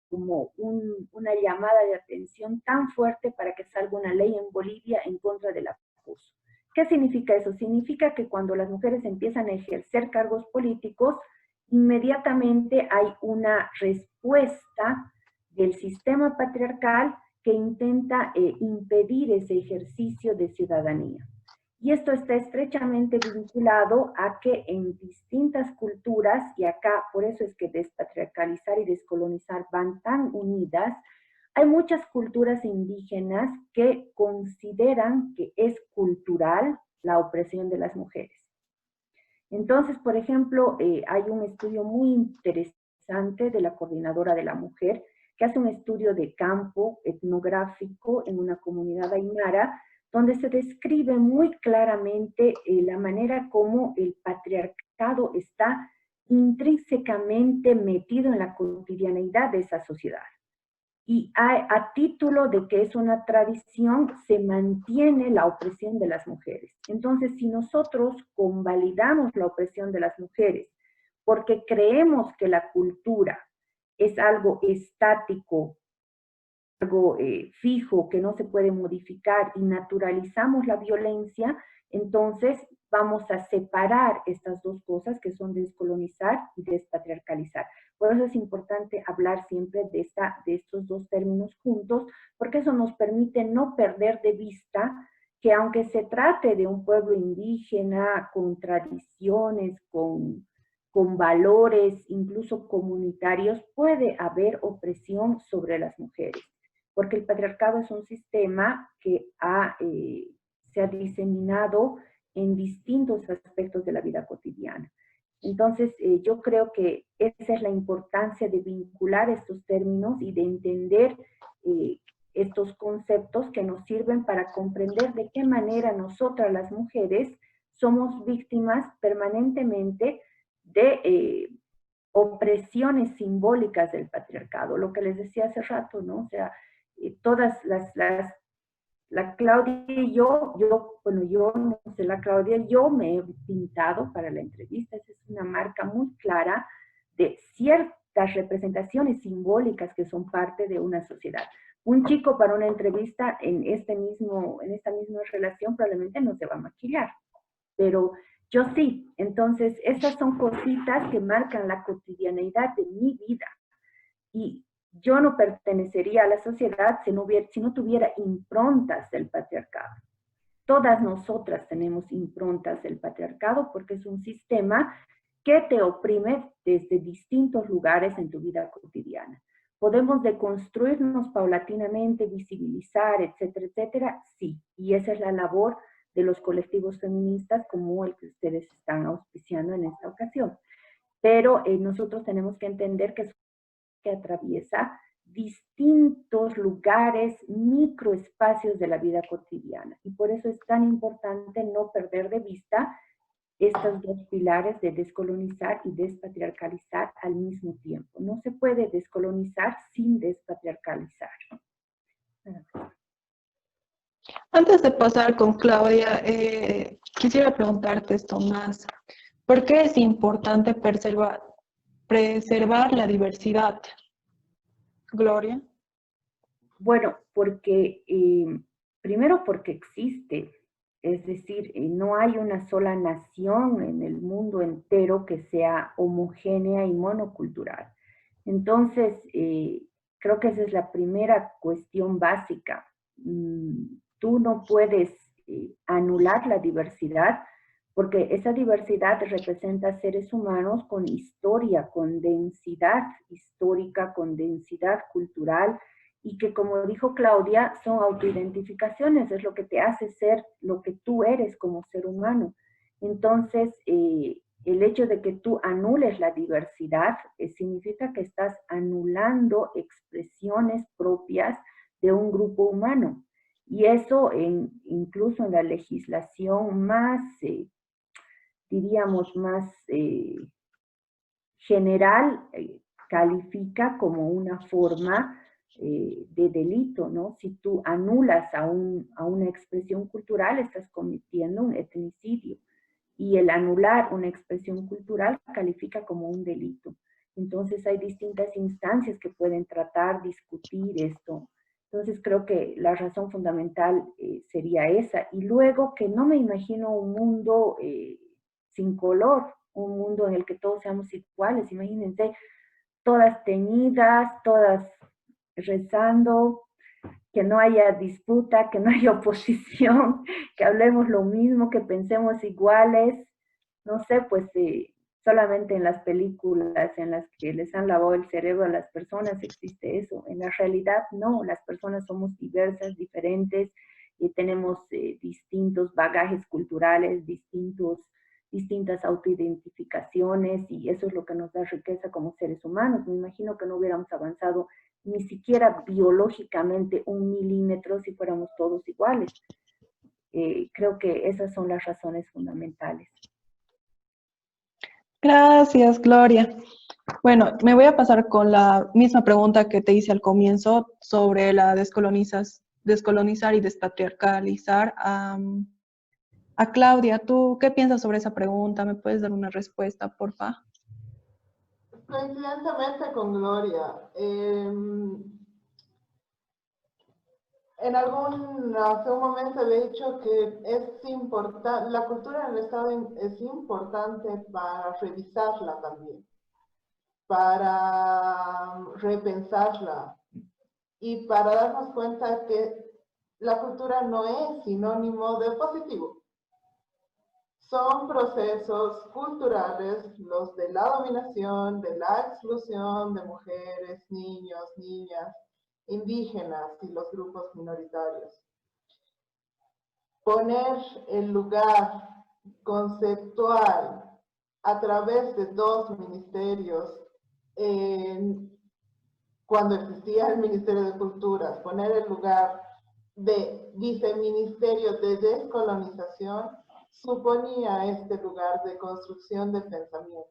como una llamada de atención tan fuerte para que salga una ley en Bolivia en contra del acoso. ¿Qué significa eso? Significa que cuando las mujeres empiezan a ejercer cargos políticos, inmediatamente hay una respuesta del sistema patriarcal que intenta impedir ese ejercicio de ciudadanía. Y esto está estrechamente vinculado a que en distintas culturas, y acá por eso es que despatriarcalizar y descolonizar van tan unidas, hay muchas culturas indígenas que consideran que es cultural la opresión de las mujeres. Entonces, por ejemplo, hay un estudio muy interesante de la Coordinadora de la Mujer, que hace un estudio de campo etnográfico en una comunidad aymara, donde se describe muy claramente la manera como el patriarcado está intrínsecamente metido en la cotidianeidad de esa sociedad. Y a título de que es una tradición, se mantiene la opresión de las mujeres. Entonces, si nosotros convalidamos la opresión de las mujeres porque creemos que la cultura es algo estático, algo fijo, que no se puede modificar, y naturalizamos la violencia, entonces vamos a separar estas dos cosas que son descolonizar y despatriarcalizar. Por eso es importante hablar siempre de estos dos términos juntos, porque eso nos permite no perder de vista que aunque se trate de un pueblo indígena con tradiciones, con valores incluso comunitarios, puede haber opresión sobre las mujeres, porque el patriarcado es un sistema que se ha diseminado en distintos aspectos de la vida cotidiana. Entonces, yo creo que esa es la importancia de vincular estos términos y de entender estos conceptos que nos sirven para comprender de qué manera nosotras las mujeres somos víctimas permanentemente de opresiones simbólicas del patriarcado, lo que les decía hace rato, ¿no? O sea, todas la Claudia y yo no sé, la Claudia, yo me he pintado para la entrevista, esa es una marca muy clara de ciertas representaciones simbólicas que son parte de una sociedad. Un chico para una entrevista en esta misma relación probablemente no se va a maquillar, pero yo sí. Entonces, esas son cositas que marcan la cotidianeidad de mi vida. Y yo no pertenecería a la sociedad si no tuviera improntas del patriarcado. Todas nosotras tenemos improntas del patriarcado porque es un sistema que te oprime desde distintos lugares en tu vida cotidiana. ¿podemos deconstruirnos paulatinamente, visibilizar, etcétera, etcétera? Sí, y esa es la labor de los colectivos feministas como el que ustedes están auspiciando en esta ocasión. Pero nosotros tenemos que entender que atraviesa distintos lugares, microespacios de la vida cotidiana. Y por eso es tan importante no perder de vista estos dos pilares de descolonizar y despatriarcalizar al mismo tiempo. No se puede descolonizar sin despatriarcalizar. Antes de pasar con Claudia, quisiera preguntarte esto más. ¿Por qué es importante preservar la diversidad? Gloria. Bueno, porque primero porque existe, es decir, no hay una sola nación en el mundo entero que sea homogénea y monocultural. Entonces, creo que esa es la primera cuestión básica. Tú no puedes anular la diversidad, porque esa diversidad representa seres humanos con historia, con densidad histórica, con densidad cultural, y que, como dijo Claudia, son autoidentificaciones, es lo que te hace ser lo que tú eres como ser humano. Entonces, el hecho de que tú anules la diversidad significa que estás anulando expresiones propias de un grupo humano. Y eso incluso en la legislación más, diríamos, más general, califica como una forma de delito, ¿no? Si tú anulas a una expresión cultural, estás cometiendo un etnicidio. Y el anular una expresión cultural califica como un delito. Entonces hay distintas instancias que pueden tratar, discutir esto. Entonces creo que la razón fundamental sería esa. Y luego que no me imagino un mundo sin color, un mundo en el que todos seamos iguales. Imagínense, todas teñidas, todas rezando, que no haya disputa, que no haya oposición, que hablemos lo mismo, que pensemos iguales. No sé, pues solamente en las películas en las que les han lavado el cerebro a las personas existe eso. En la realidad no, las personas somos diversas, diferentes, y tenemos distintos bagajes culturales, distintas autoidentificaciones, y eso es lo que nos da riqueza como seres humanos. Me imagino que no hubiéramos avanzado ni siquiera biológicamente 1 milímetro si fuéramos todos iguales. Creo que esas son las razones fundamentales. Gracias, Gloria. Bueno, me voy a pasar con la misma pregunta que te hice al comienzo sobre la descolonizar y despatriarcalizar. A Claudia, ¿tú qué piensas sobre esa pregunta? ¿Me puedes dar una respuesta, porfa? Coincidentemente con Gloria, hace un momento le he dicho que es importante, la cultura en el Estado es importante para revisarla también, para repensarla y para darnos cuenta que la cultura no es sinónimo de positivo. Son procesos culturales los de la dominación, de la exclusión de mujeres, niños, niñas, indígenas y los grupos minoritarios. Poner el lugar conceptual a través de 2 ministerios, cuando existía el Ministerio de Culturas, poner el lugar de viceministerio de descolonización, suponía este lugar de construcción de pensamiento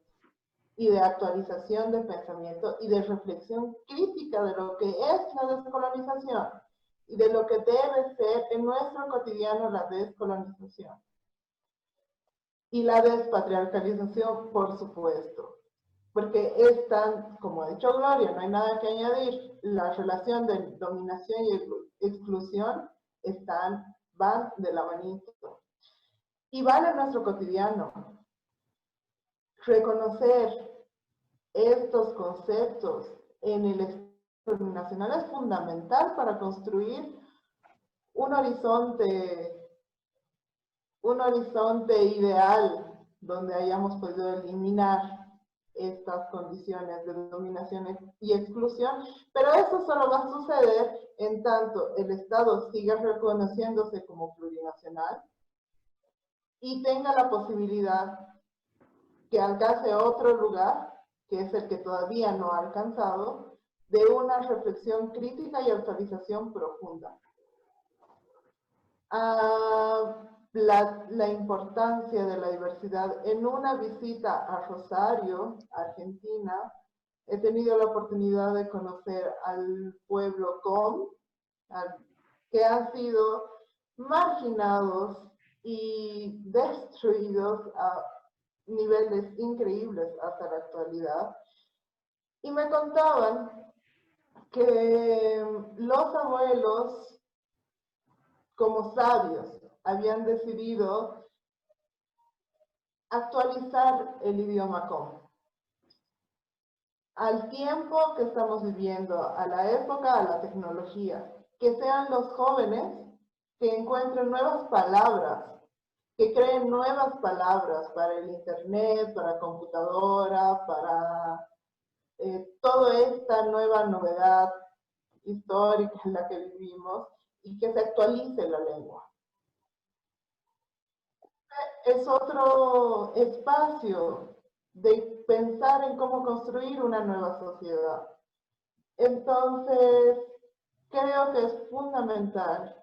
y de actualización de pensamiento y de reflexión crítica de lo que es la descolonización y de lo que debe ser en nuestro cotidiano la descolonización. Y la despatriarcalización, por supuesto, porque es tan, como ha dicho Gloria, no hay nada que añadir, la relación de dominación y exclusión van de la manito. Y van en nuestro cotidiano. Reconocer estos conceptos en el Estado nacional es fundamental para construir un horizonte ideal donde hayamos podido eliminar estas condiciones de dominación y exclusión, pero eso solo va a suceder en tanto el Estado siga reconociéndose como plurinacional y tenga la posibilidad que alcance otro lugar, que es el que todavía no ha alcanzado, de una reflexión crítica y actualización profunda. La importancia de la diversidad. En una visita a Rosario, Argentina, he tenido la oportunidad de conocer al pueblo Com, que han sido marginados y destruidos a niveles increíbles hasta la actualidad. Y me contaban que los abuelos, como sabios, habían decidido actualizar el idioma Com. Al tiempo que estamos viviendo, a la época, a la tecnología, que sean los jóvenes que encuentren nuevas palabras, que creen nuevas palabras para el internet, para computadora, para toda esta nueva novedad histórica en la que vivimos, y que se actualice la lengua. Es otro espacio de pensar en cómo construir una nueva sociedad. Entonces, creo que es fundamental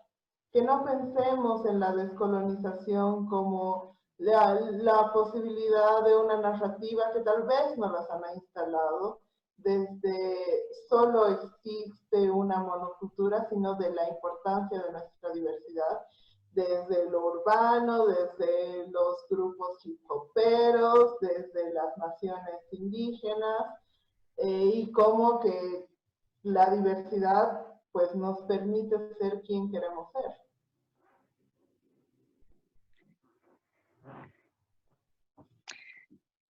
que no pensemos en la descolonización como la posibilidad de una narrativa que tal vez no las han instalado desde solo existe una monocultura, sino de la importancia de nuestra diversidad, desde lo urbano, desde los grupos hip hoperos, desde las naciones indígenas, y cómo que la diversidad pues nos permite ser quien queremos ser.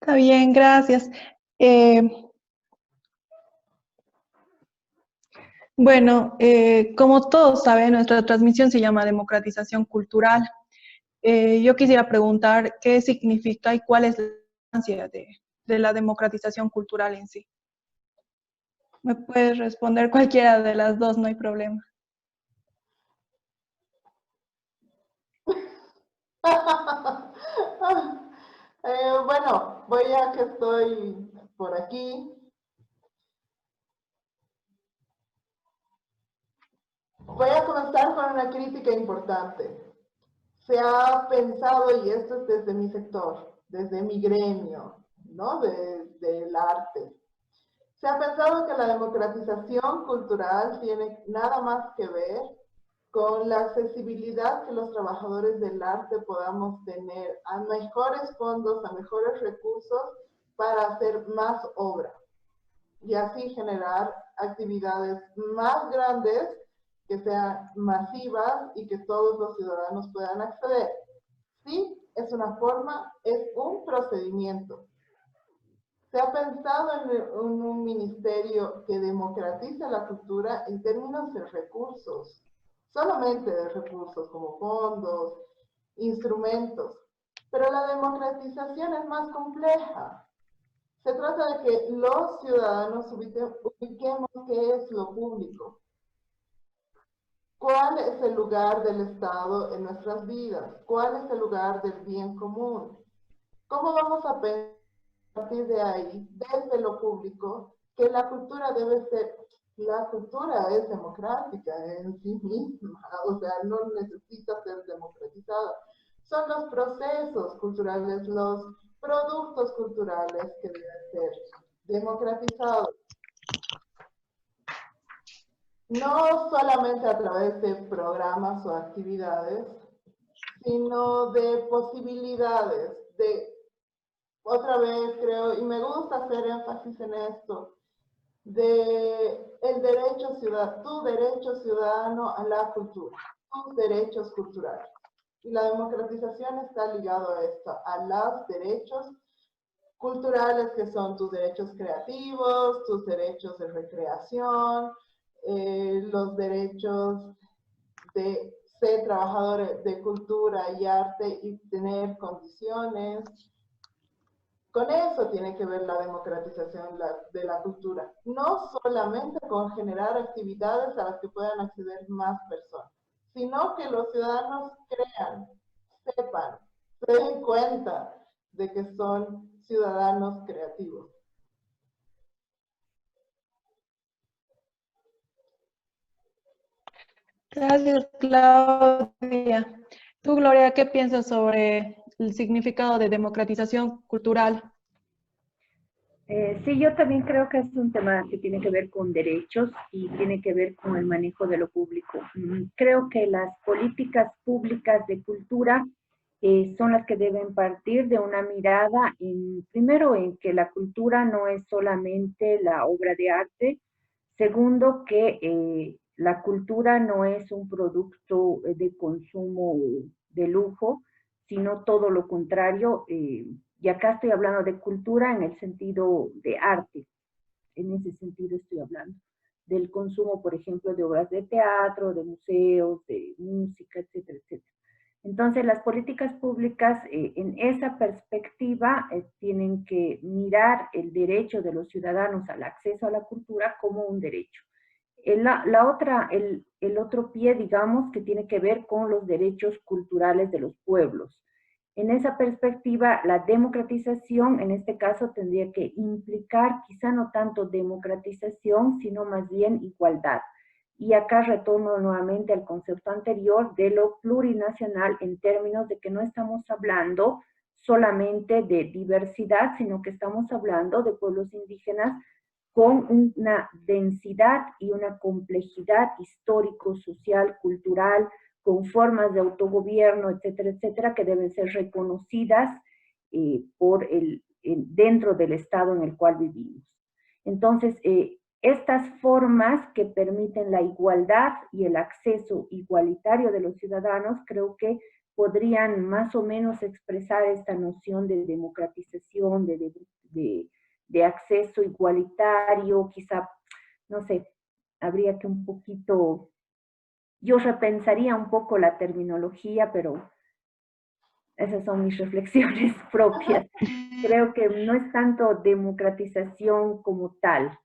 Está bien, gracias. Bueno, como todos saben, nuestra transmisión se llama Democratización Cultural. Yo quisiera preguntar qué significa y cuál es la importancia de la democratización cultural en sí. Me puedes responder cualquiera de las dos, no hay problema. Bueno, voy a que estoy por aquí. Voy a comenzar con una crítica importante. Se ha pensado, y esto es desde mi sector, desde mi gremio, ¿no? Del arte. Se ha pensado que la democratización cultural tiene nada más que ver con la accesibilidad que los trabajadores del arte podamos tener a mejores fondos, a mejores recursos para hacer más obra y así generar actividades más grandes que sean masivas y que todos los ciudadanos puedan acceder. Sí, es una forma, es un procedimiento. Se ha pensado en un ministerio que democratice la cultura en términos de recursos, solamente de recursos como fondos, instrumentos, pero la democratización es más compleja. Se trata de que los ciudadanos ubiquemos qué es lo público, cuál es el lugar del Estado en nuestras vidas, cuál es el lugar del bien común, cómo vamos a pensar a partir de ahí, desde lo público, que la cultura debe ser, la cultura es democrática en sí misma, o sea, no necesita ser democratizada. Son los procesos culturales, los productos culturales que deben ser democratizados. No solamente a través de programas o actividades, sino de posibilidades, de, otra vez creo, y me gusta hacer énfasis en esto, de el derecho ciudadano, tu derecho ciudadano a la cultura, tus derechos culturales. Y la democratización está ligado a esto, a los derechos culturales que son tus derechos creativos, tus derechos de recreación, los derechos de ser trabajadores de cultura y arte y tener condiciones Con eso tiene que ver la democratización de la cultura, no solamente con generar actividades a las que puedan acceder más personas, sino que los ciudadanos crean, sepan, se den cuenta de que son ciudadanos creativos. Gracias, Claudia. Tú, Gloria, ¿qué piensas sobre el significado de democratización cultural? Sí, yo también creo que es un tema que tiene que ver con derechos y tiene que ver con el manejo de lo público. Creo que las políticas públicas de cultura son las que deben partir de una mirada, primero, en que la cultura no es solamente la obra de arte. Segundo, que la cultura no es un producto de consumo de lujo, sino todo lo contrario. Y acá estoy hablando de cultura en el sentido de arte. En ese sentido estoy hablando del consumo, por ejemplo, de obras de teatro, de museos, de música, etcétera, etcétera. Entonces, las políticas públicas en esa perspectiva tienen que mirar el derecho de los ciudadanos al acceso a la cultura como un derecho. El otro pie, digamos, que tiene que ver con los derechos culturales de los pueblos. En esa perspectiva, la democratización, en este caso, tendría que implicar quizá no tanto democratización, sino más bien igualdad. Y acá retorno nuevamente al concepto anterior de lo plurinacional en términos de que no estamos hablando solamente de diversidad, sino que estamos hablando de pueblos indígenas con una densidad y una complejidad histórico, social, cultural, con formas de autogobierno, etcétera, etcétera, que deben ser reconocidas dentro del Estado en el cual vivimos. Entonces, estas formas que permiten la igualdad y el acceso igualitario de los ciudadanos, creo que podrían más o menos expresar esta noción de democratización, de acceso igualitario, quizá, no sé, habría que un poquito, yo repensaría un poco la terminología, pero esas son mis reflexiones propias. Creo que no es tanto democratización como tal,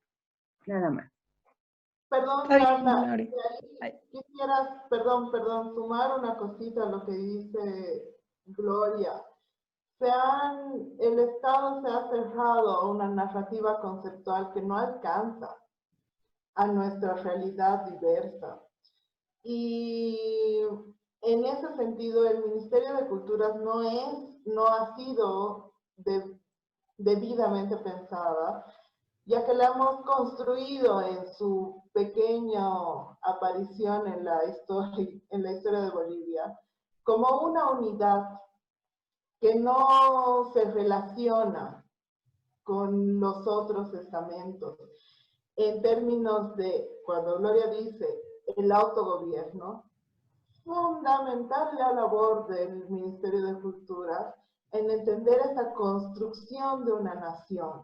nada más. Perdón, Está bien, Carla, Gloria. quisieras, perdón, sumar una cosita a lo que dice Gloria. El Estado se ha cerrado a una narrativa conceptual que no alcanza a nuestra realidad diversa. Y en ese sentido, el Ministerio de Culturas no ha sido debidamente pensada, ya que la hemos construido en su pequeña aparición en la historia de Bolivia como una unidad que no se relaciona con los otros estamentos. En términos de, cuando Gloria dice el autogobierno, fundamental la labor del Ministerio de Cultura en entender esta construcción de una nación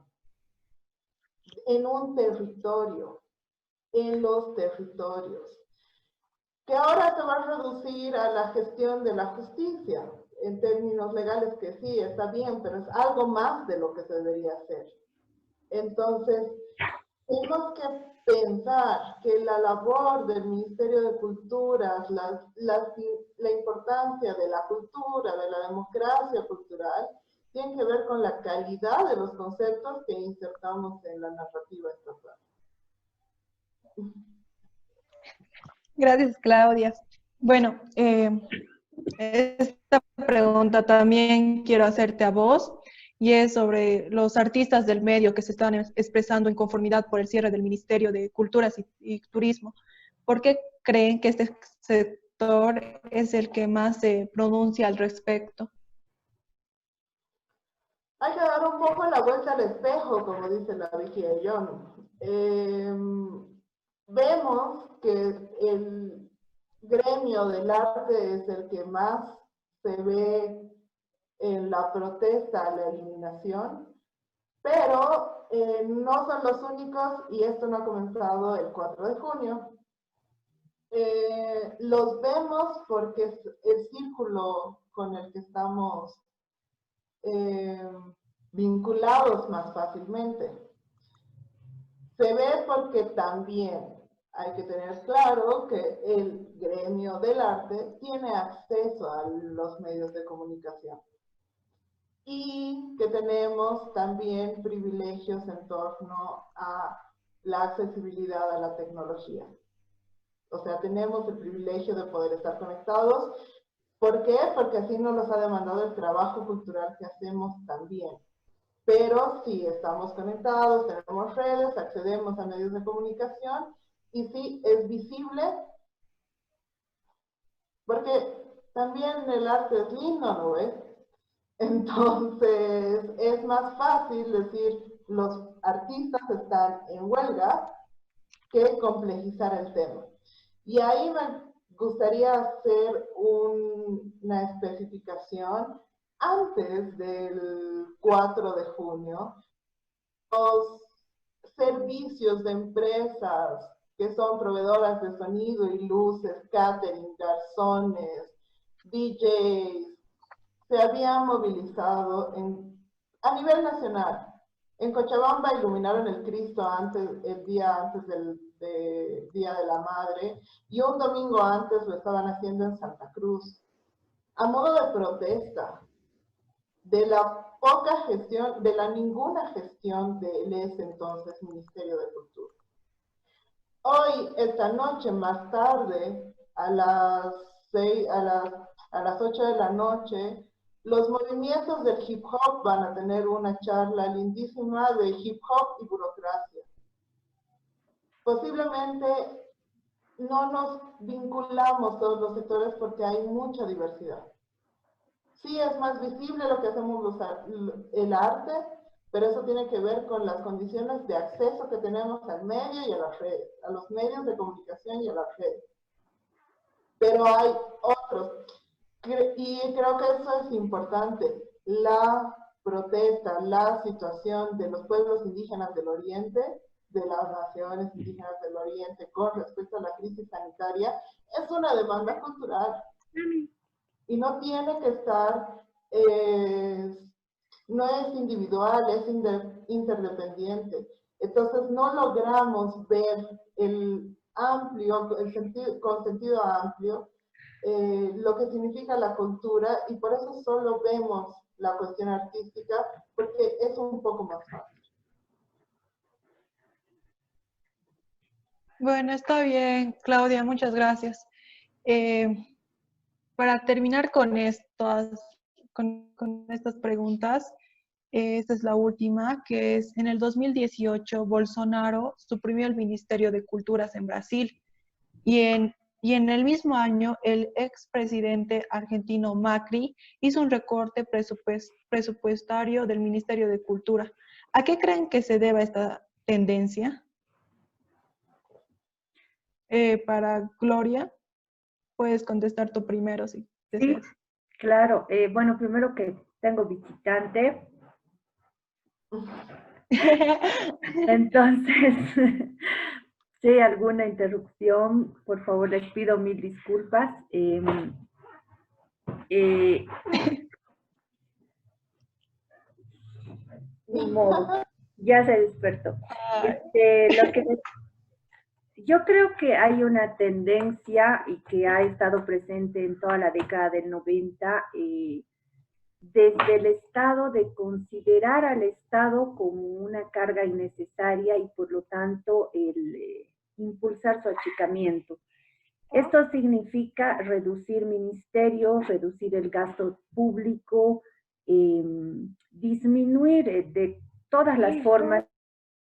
en un territorio, en los territorios, que ahora se va a reducir a la gestión de la justicia, en términos legales que sí, está bien, pero es algo más de lo que se debería hacer. Entonces, tenemos que pensar que la labor del Ministerio de Culturas, la importancia de la cultura, de la democracia cultural, tiene que ver con la calidad de los conceptos que insertamos en la narrativa estatal. Gracias, Claudia. Bueno, esta pregunta también quiero hacerte a vos y es sobre los artistas del medio que se están expresando en conformidad por el cierre del Ministerio de Culturas y Turismo. ¿Por qué creen que este sector es el que más se pronuncia al respecto? Hay que dar un poco la vuelta al espejo, como dice la Vigia Young. Vemos que el gremio del arte es el que más se ve en la protesta a la eliminación, pero no son los únicos y esto no ha comenzado el 4 de junio. Los vemos porque es el círculo con el que estamos vinculados más fácilmente. Se ve porque también hay que tener claro que el gremio del arte tiene acceso a los medios de comunicación y que tenemos también privilegios en torno a la accesibilidad a la tecnología. O sea, tenemos el privilegio de poder estar conectados. ¿Por qué? Porque así nos los ha demandado el trabajo cultural que hacemos también. Pero sí, estamos conectados, tenemos redes, accedemos a medios de comunicación y sí, es visible, porque también el arte es lindo, ¿no ves? Entonces, es más fácil decir, los artistas están en huelga, que complejizar el tema. Y ahí me gustaría hacer una especificación antes del 4 de junio. Los servicios de empresas que son proveedoras de sonido y luces, catering, garzones, DJs, se habían movilizado a nivel nacional. En Cochabamba iluminaron el Cristo el día antes del Día de la Madre, y un domingo antes lo estaban haciendo en Santa Cruz, a modo de protesta de la poca gestión, de la ninguna gestión del ese entonces Ministerio de Cultura. Hoy, esta noche, más tarde, a las 8 de la noche, los movimientos del hip hop van a tener una charla lindísima de hip hop y burocracia. Posiblemente no nos vinculamos todos los sectores porque hay mucha diversidad. Sí es más visible lo que hacemos el arte, pero eso tiene que ver con las condiciones de acceso que tenemos al medio y a las redes, a los medios de comunicación y a las redes. Pero hay otros, y creo que eso es importante, la protesta, la situación de los pueblos indígenas del Oriente, de las naciones indígenas del Oriente con respecto a la crisis sanitaria, es una demanda cultural. Y no tiene que estar, no es individual, es interdependiente. Entonces no logramos ver con sentido amplio, lo que significa la cultura, y por eso solo vemos la cuestión artística, porque es un poco más fácil. Bueno, está bien, Claudia, muchas gracias. Para terminar con estas preguntas, esta es la última, que es, en el 2018, Bolsonaro suprimió el Ministerio de Culturas en Brasil, y en el mismo año, el expresidente argentino Macri hizo un recorte presupuestario del Ministerio de Cultura. ¿A qué creen que se deba esta tendencia? Para Gloria, puedes contestar tú primero si deseas. Sí, claro. Bueno, primero que tengo visitante. Entonces, si hay alguna interrupción, por favor, les pido mil disculpas. Ni modo, ya se despertó. Yo creo que hay una tendencia y que ha estado presente en toda la década del 90, desde el Estado, de considerar al Estado como una carga innecesaria y por lo tanto impulsar su achicamiento. Esto significa reducir ministerios, reducir el gasto público, disminuir de todas las formas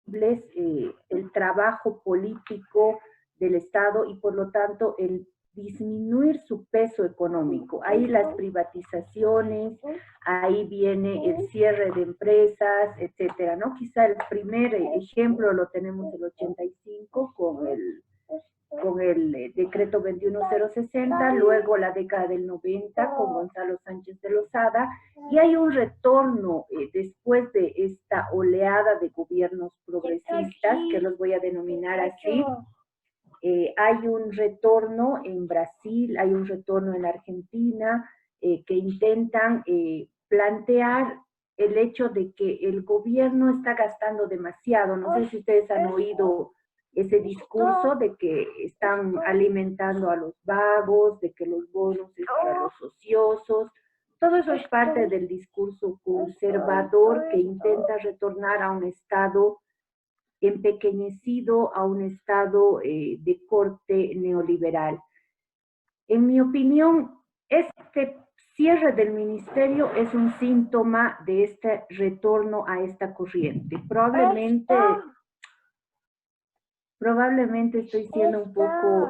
el trabajo político del Estado y por lo tanto el disminuir su peso económico. Ahí las privatizaciones, ahí viene el cierre de empresas, etcétera, ¿no? Quizá el primer ejemplo lo tenemos en el 85 con el decreto 21060, luego la década del 90 con Gonzalo Sánchez de Lozada, y hay un retorno después de esta oleada de gobiernos progresistas, que los voy a denominar así. Hay un retorno en Brasil, hay un retorno en Argentina, que intentan plantear el hecho de que el gobierno está gastando demasiado. No sé si ustedes han oído ese discurso de que están alimentando a los vagos, de que los bonos es para los ociosos. Todo eso es parte del discurso conservador que intenta retornar a un Estado empequeñecido, a un Estado de corte neoliberal. En mi opinión, este cierre del ministerio es un síntoma de este retorno a esta corriente. Probablemente estoy siendo un poco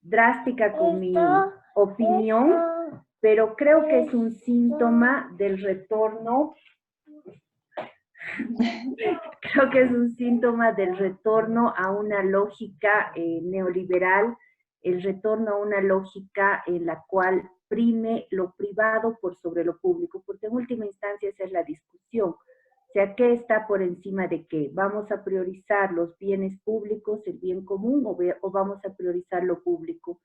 drástica con mi opinión, pero creo que es un síntoma del retorno. Creo que es un síntoma del retorno a una lógica neoliberal, el retorno a una lógica en la cual prime lo privado por sobre lo público, porque en última instancia esa es la discusión. O sea, ¿qué está por encima de qué? ¿Vamos a priorizar los bienes públicos, el bien común, o vamos a priorizar lo público?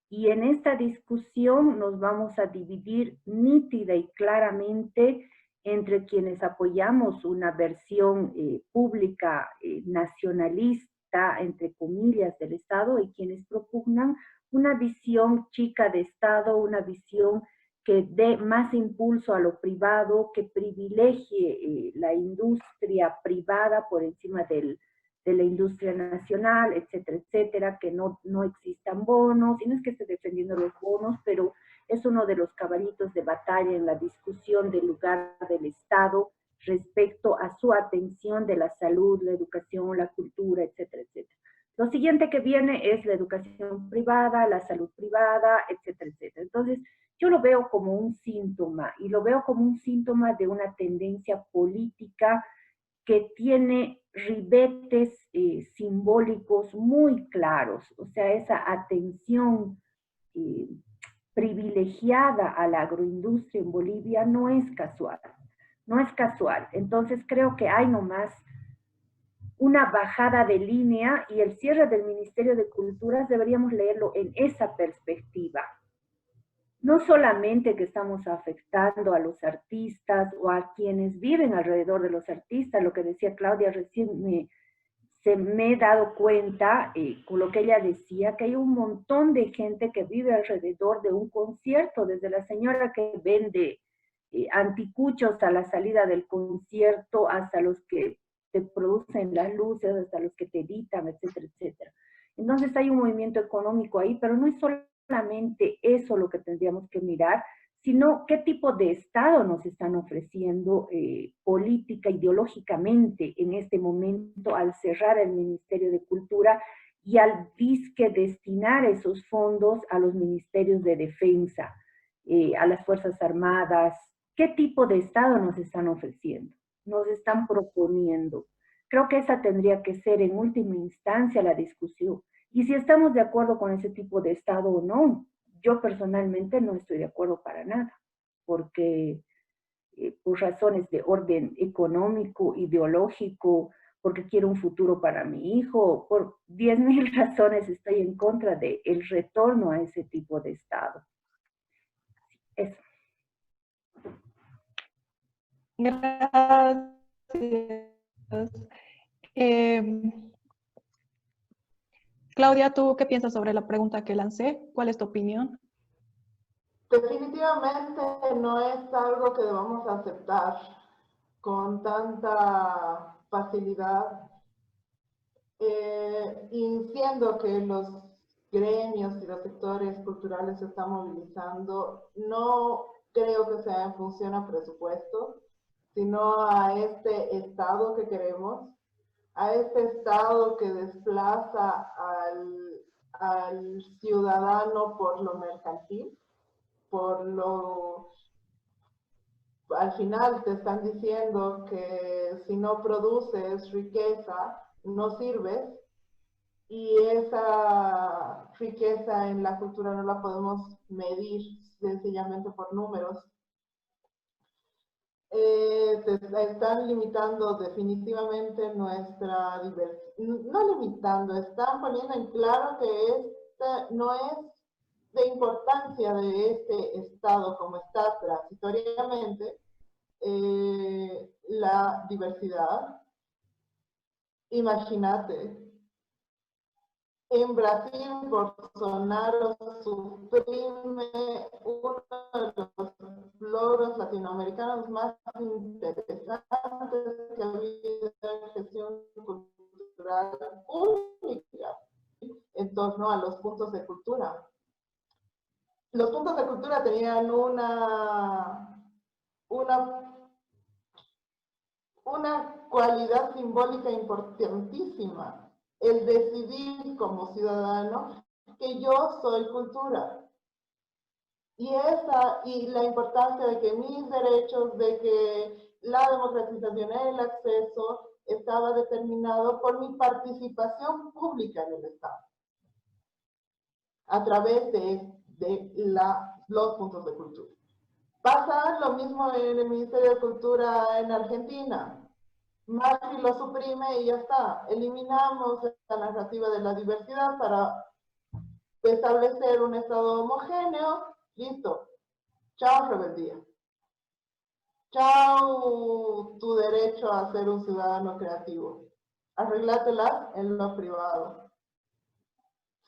Y en esta discusión nos vamos a dividir nítida y claramente entre quienes apoyamos una versión pública nacionalista, entre comillas, del Estado, y quienes propugnan una visión chica de Estado, una visión que dé más impulso a lo privado, que privilegie la industria privada por encima de la industria nacional, etcétera, etcétera, que no existan bonos, y no es que esté defendiendo los bonos, pero es uno de los caballitos de batalla en la discusión del lugar del Estado respecto a su atención de la salud, la educación, la cultura, etcétera, etcétera. Lo siguiente que viene es la educación privada, la salud privada, etcétera, etcétera. Entonces, yo lo veo como un síntoma, y lo veo como un síntoma de una tendencia política que tiene ribetes simbólicos muy claros, o sea, esa atención privilegiada a la agroindustria en Bolivia no es casual, no es casual. Entonces creo que hay nomás una bajada de línea, y el cierre del Ministerio de Culturas deberíamos leerlo en esa perspectiva. No solamente que estamos afectando a los artistas o a quienes viven alrededor de los artistas, lo que decía Claudia recién, me he dado cuenta, con lo que ella decía, que hay un montón de gente que vive alrededor de un concierto, desde la señora que vende anticuchos a la salida del concierto, hasta los que te producen las luces, hasta los que te editan, etcétera, etcétera. Entonces hay un movimiento económico ahí, pero no es solamente eso lo que tendríamos que mirar, sino qué tipo de Estado nos están ofreciendo política, ideológicamente en este momento al cerrar el Ministerio de Cultura y al disque destinar esos fondos a los ministerios de defensa, a las Fuerzas Armadas. ¿Qué tipo de Estado nos están ofreciendo? Nos están proponiendo. Creo que esa tendría que ser en última instancia la discusión. Y si estamos de acuerdo con ese tipo de Estado o no, yo personalmente no estoy de acuerdo para nada, porque por razones de orden económico, ideológico, porque quiero un futuro para mi hijo, por 10.000 razones estoy en contra del retorno a ese tipo de Estado. Eso. Gracias. Claudia, ¿tú qué piensas sobre la pregunta que lancé? ¿Cuál es tu opinión? Definitivamente no es algo que debamos aceptar con tanta facilidad, y siendo que los gremios y los sectores culturales se están movilizando, no creo que sea en función a presupuesto, sino a este Estado que queremos, a este Estado que desplaza al ciudadano por lo mercantil, al final te están diciendo que si no produces riqueza, no sirves, y esa riqueza en la cultura no la podemos medir sencillamente por números. Te están limitando definitivamente nuestra diversidad, no limitando, están poniendo en claro que esta no es de importancia de este Estado como está transitoriamente, la diversidad. Imagínate, en Brasil, Bolsonaro suprime uno de los logros latinoamericanos más interesantes que ha habido en gestión cultural pública en torno a los puntos de cultura. Los puntos de cultura tenían una cualidad simbólica importantísima, el decidir como ciudadano que yo soy cultura. Y la importancia de que mis derechos, de que la democratización, el acceso, estaba determinado por mi participación pública en el Estado, a través de los puntos de cultura. Pasa lo mismo en el Ministerio de Cultura en Argentina. Macri lo suprime y ya está. Eliminamos la narrativa de la diversidad para establecer un Estado homogéneo. Listo. Chao rebeldía. Chao tu derecho a ser un ciudadano creativo. Arreglátelas en lo privado.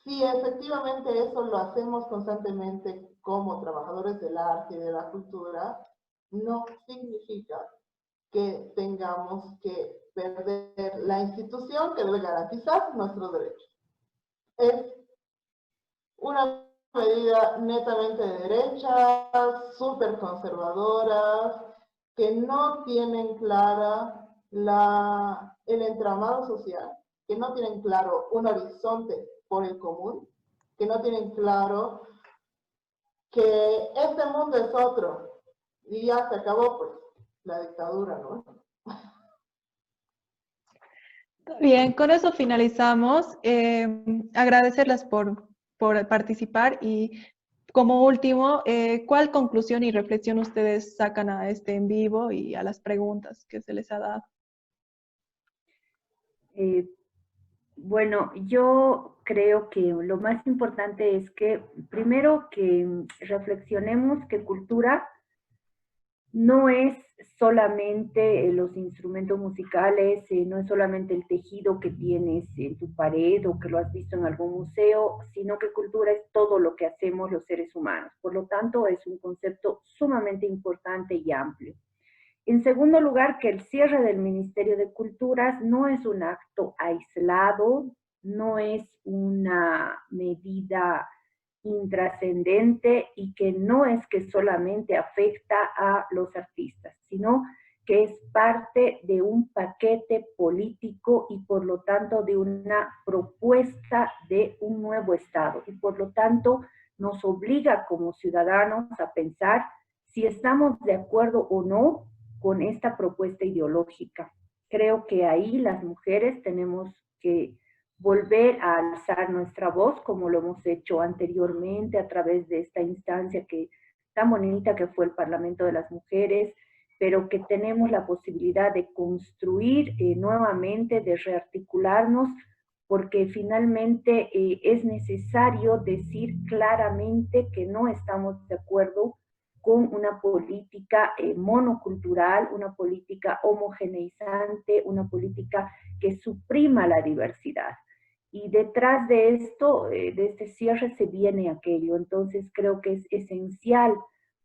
Si efectivamente eso lo hacemos constantemente como trabajadores del arte y de la cultura, no significa que tengamos que perder la institución que debe garantizar nuestros derechos. Es una medida netamente de derecha, súper conservadoras, que no tienen clara el entramado social, que no tienen claro un horizonte por el común, que no tienen claro que este mundo es otro, y ya se acabó pues la dictadura, ¿no? Bien, con eso finalizamos. Agradecerles por participar y como último, ¿cuál conclusión y reflexión ustedes sacan a este en vivo y a las preguntas que se les ha dado? Bueno, yo creo que lo más importante es que primero que reflexionemos que cultura no es solamente los instrumentos musicales, no es solamente el tejido que tienes en tu pared o que lo has visto en algún museo, sino que cultura es todo lo que hacemos los seres humanos. Por lo tanto, es un concepto sumamente importante y amplio. En segundo lugar, que el cierre del Ministerio de Culturas no es un acto aislado, no es una medida intrascendente y que no es que solamente afecta a los artistas, sino que es parte de un paquete político y por lo tanto de una propuesta de un nuevo Estado. Y por lo tanto nos obliga como ciudadanos a pensar si estamos de acuerdo o no con esta propuesta ideológica. Creo que ahí las mujeres tenemos que volver a alzar nuestra voz como lo hemos hecho anteriormente a través de esta instancia tan bonita que fue el Parlamento de las Mujeres, pero que tenemos la posibilidad de construir nuevamente, de rearticularnos, porque finalmente es necesario decir claramente que no estamos de acuerdo con una política monocultural, una política homogeneizante, una política que suprima la diversidad. Y detrás de esto, de este cierre, se viene aquello. Entonces creo que es esencial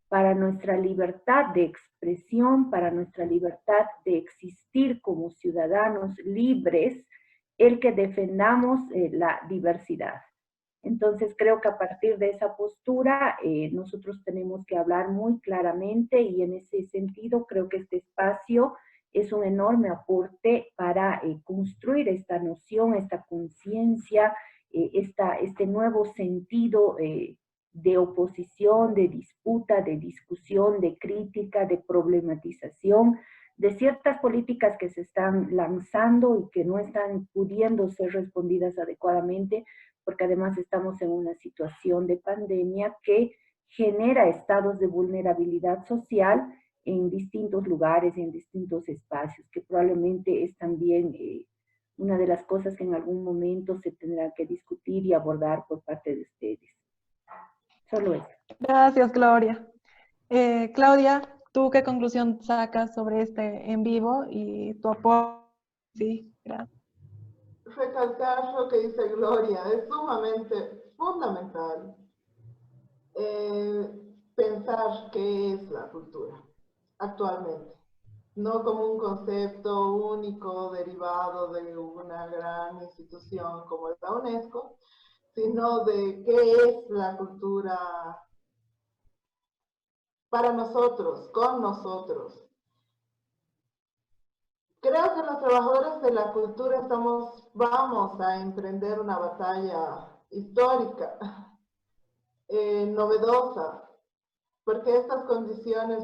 para nuestra libertad de expresión, para nuestra libertad de existir como ciudadanos libres, el que defendamos la diversidad. Entonces creo que a partir de esa postura nosotros tenemos que hablar muy claramente y en ese sentido creo que este espacio es un enorme aporte para construir esta noción, esta conciencia, este nuevo sentido de oposición, de disputa, de discusión, de crítica, de problematización de ciertas políticas que se están lanzando y que no están pudiendo ser respondidas adecuadamente, porque además estamos en una situación de pandemia que genera estados de vulnerabilidad social en distintos lugares, en distintos espacios, que probablemente es también una de las cosas que en algún momento se tendrá que discutir y abordar por parte de ustedes. Solo eso. Gracias, Gloria. Claudia, ¿Tú qué conclusión sacas sobre este en vivo y tu apoyo? Sí, gracias. Recalcar lo que dice Gloria, es sumamente fundamental pensar qué es la cultura actualmente, no como un concepto único derivado de una gran institución como la UNESCO, sino de qué es la cultura para nosotros, con nosotros. Creo que los trabajadores de la cultura vamos a emprender una batalla histórica, novedosa, porque estas condiciones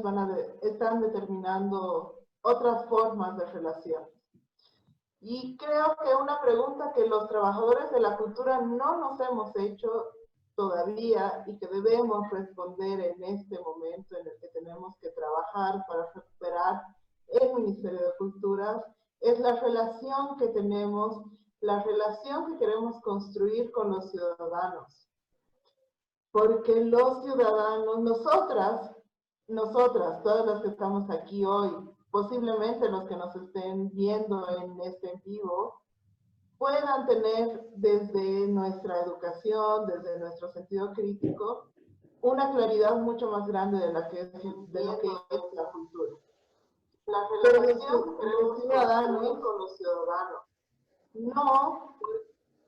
están determinando otras formas de relaciones. Y creo que una pregunta que los trabajadores de la cultura no nos hemos hecho todavía y que debemos responder en este momento en el que tenemos que trabajar para recuperar el Ministerio de Cultura, es la relación que tenemos, la relación que queremos construir con los ciudadanos. Porque los ciudadanos, nosotras, todas las que estamos aquí hoy, posiblemente los que nos estén viendo en este en vivo, puedan tener desde nuestra educación, desde nuestro sentido crítico, una claridad mucho más grande de lo que es la cultura. La relación con los ciudadanos no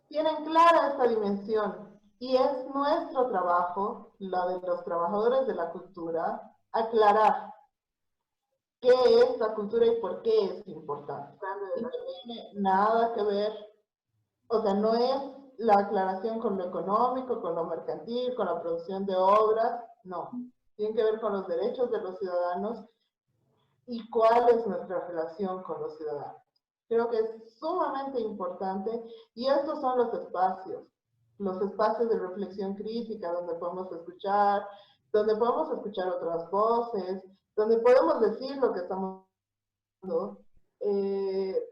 tienen clara esta dimensión y es nuestro trabajo, la de los trabajadores de la cultura, aclarar qué es la cultura y por qué es importante. Y no tiene nada que ver, o sea, no es la aclaración con lo económico, con lo mercantil, con la producción de obras, no. Tiene que ver con los derechos de los ciudadanos y cuál es nuestra relación con los ciudadanos. Creo que es sumamente importante y estos son los espacios de reflexión crítica donde podemos escuchar otras voces, donde podemos decir lo que estamos haciendo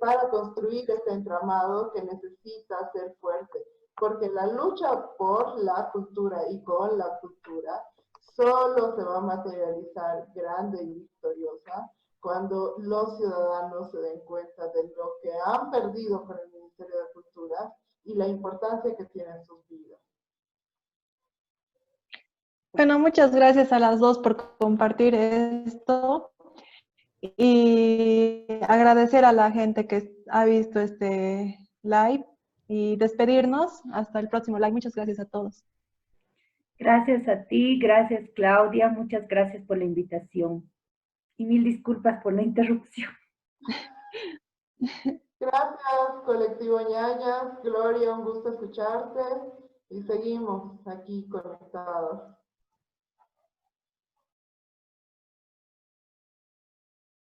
para construir este entramado que necesita ser fuerte. Porque la lucha por la cultura y con la cultura solo se va a materializar grande y victoriosa cuando los ciudadanos se den cuenta de lo que han perdido con el Ministerio de Cultura y la importancia que tiene en sus vidas. Bueno, muchas gracias a las dos por compartir esto y agradecer a la gente que ha visto este live y despedirnos hasta el próximo live. Muchas gracias a todos. Gracias a ti, gracias Claudia, muchas gracias por la invitación. Y mil disculpas por la interrupción. Gracias, colectivo Ñañas. Gloria, un gusto escucharte y seguimos aquí conectados.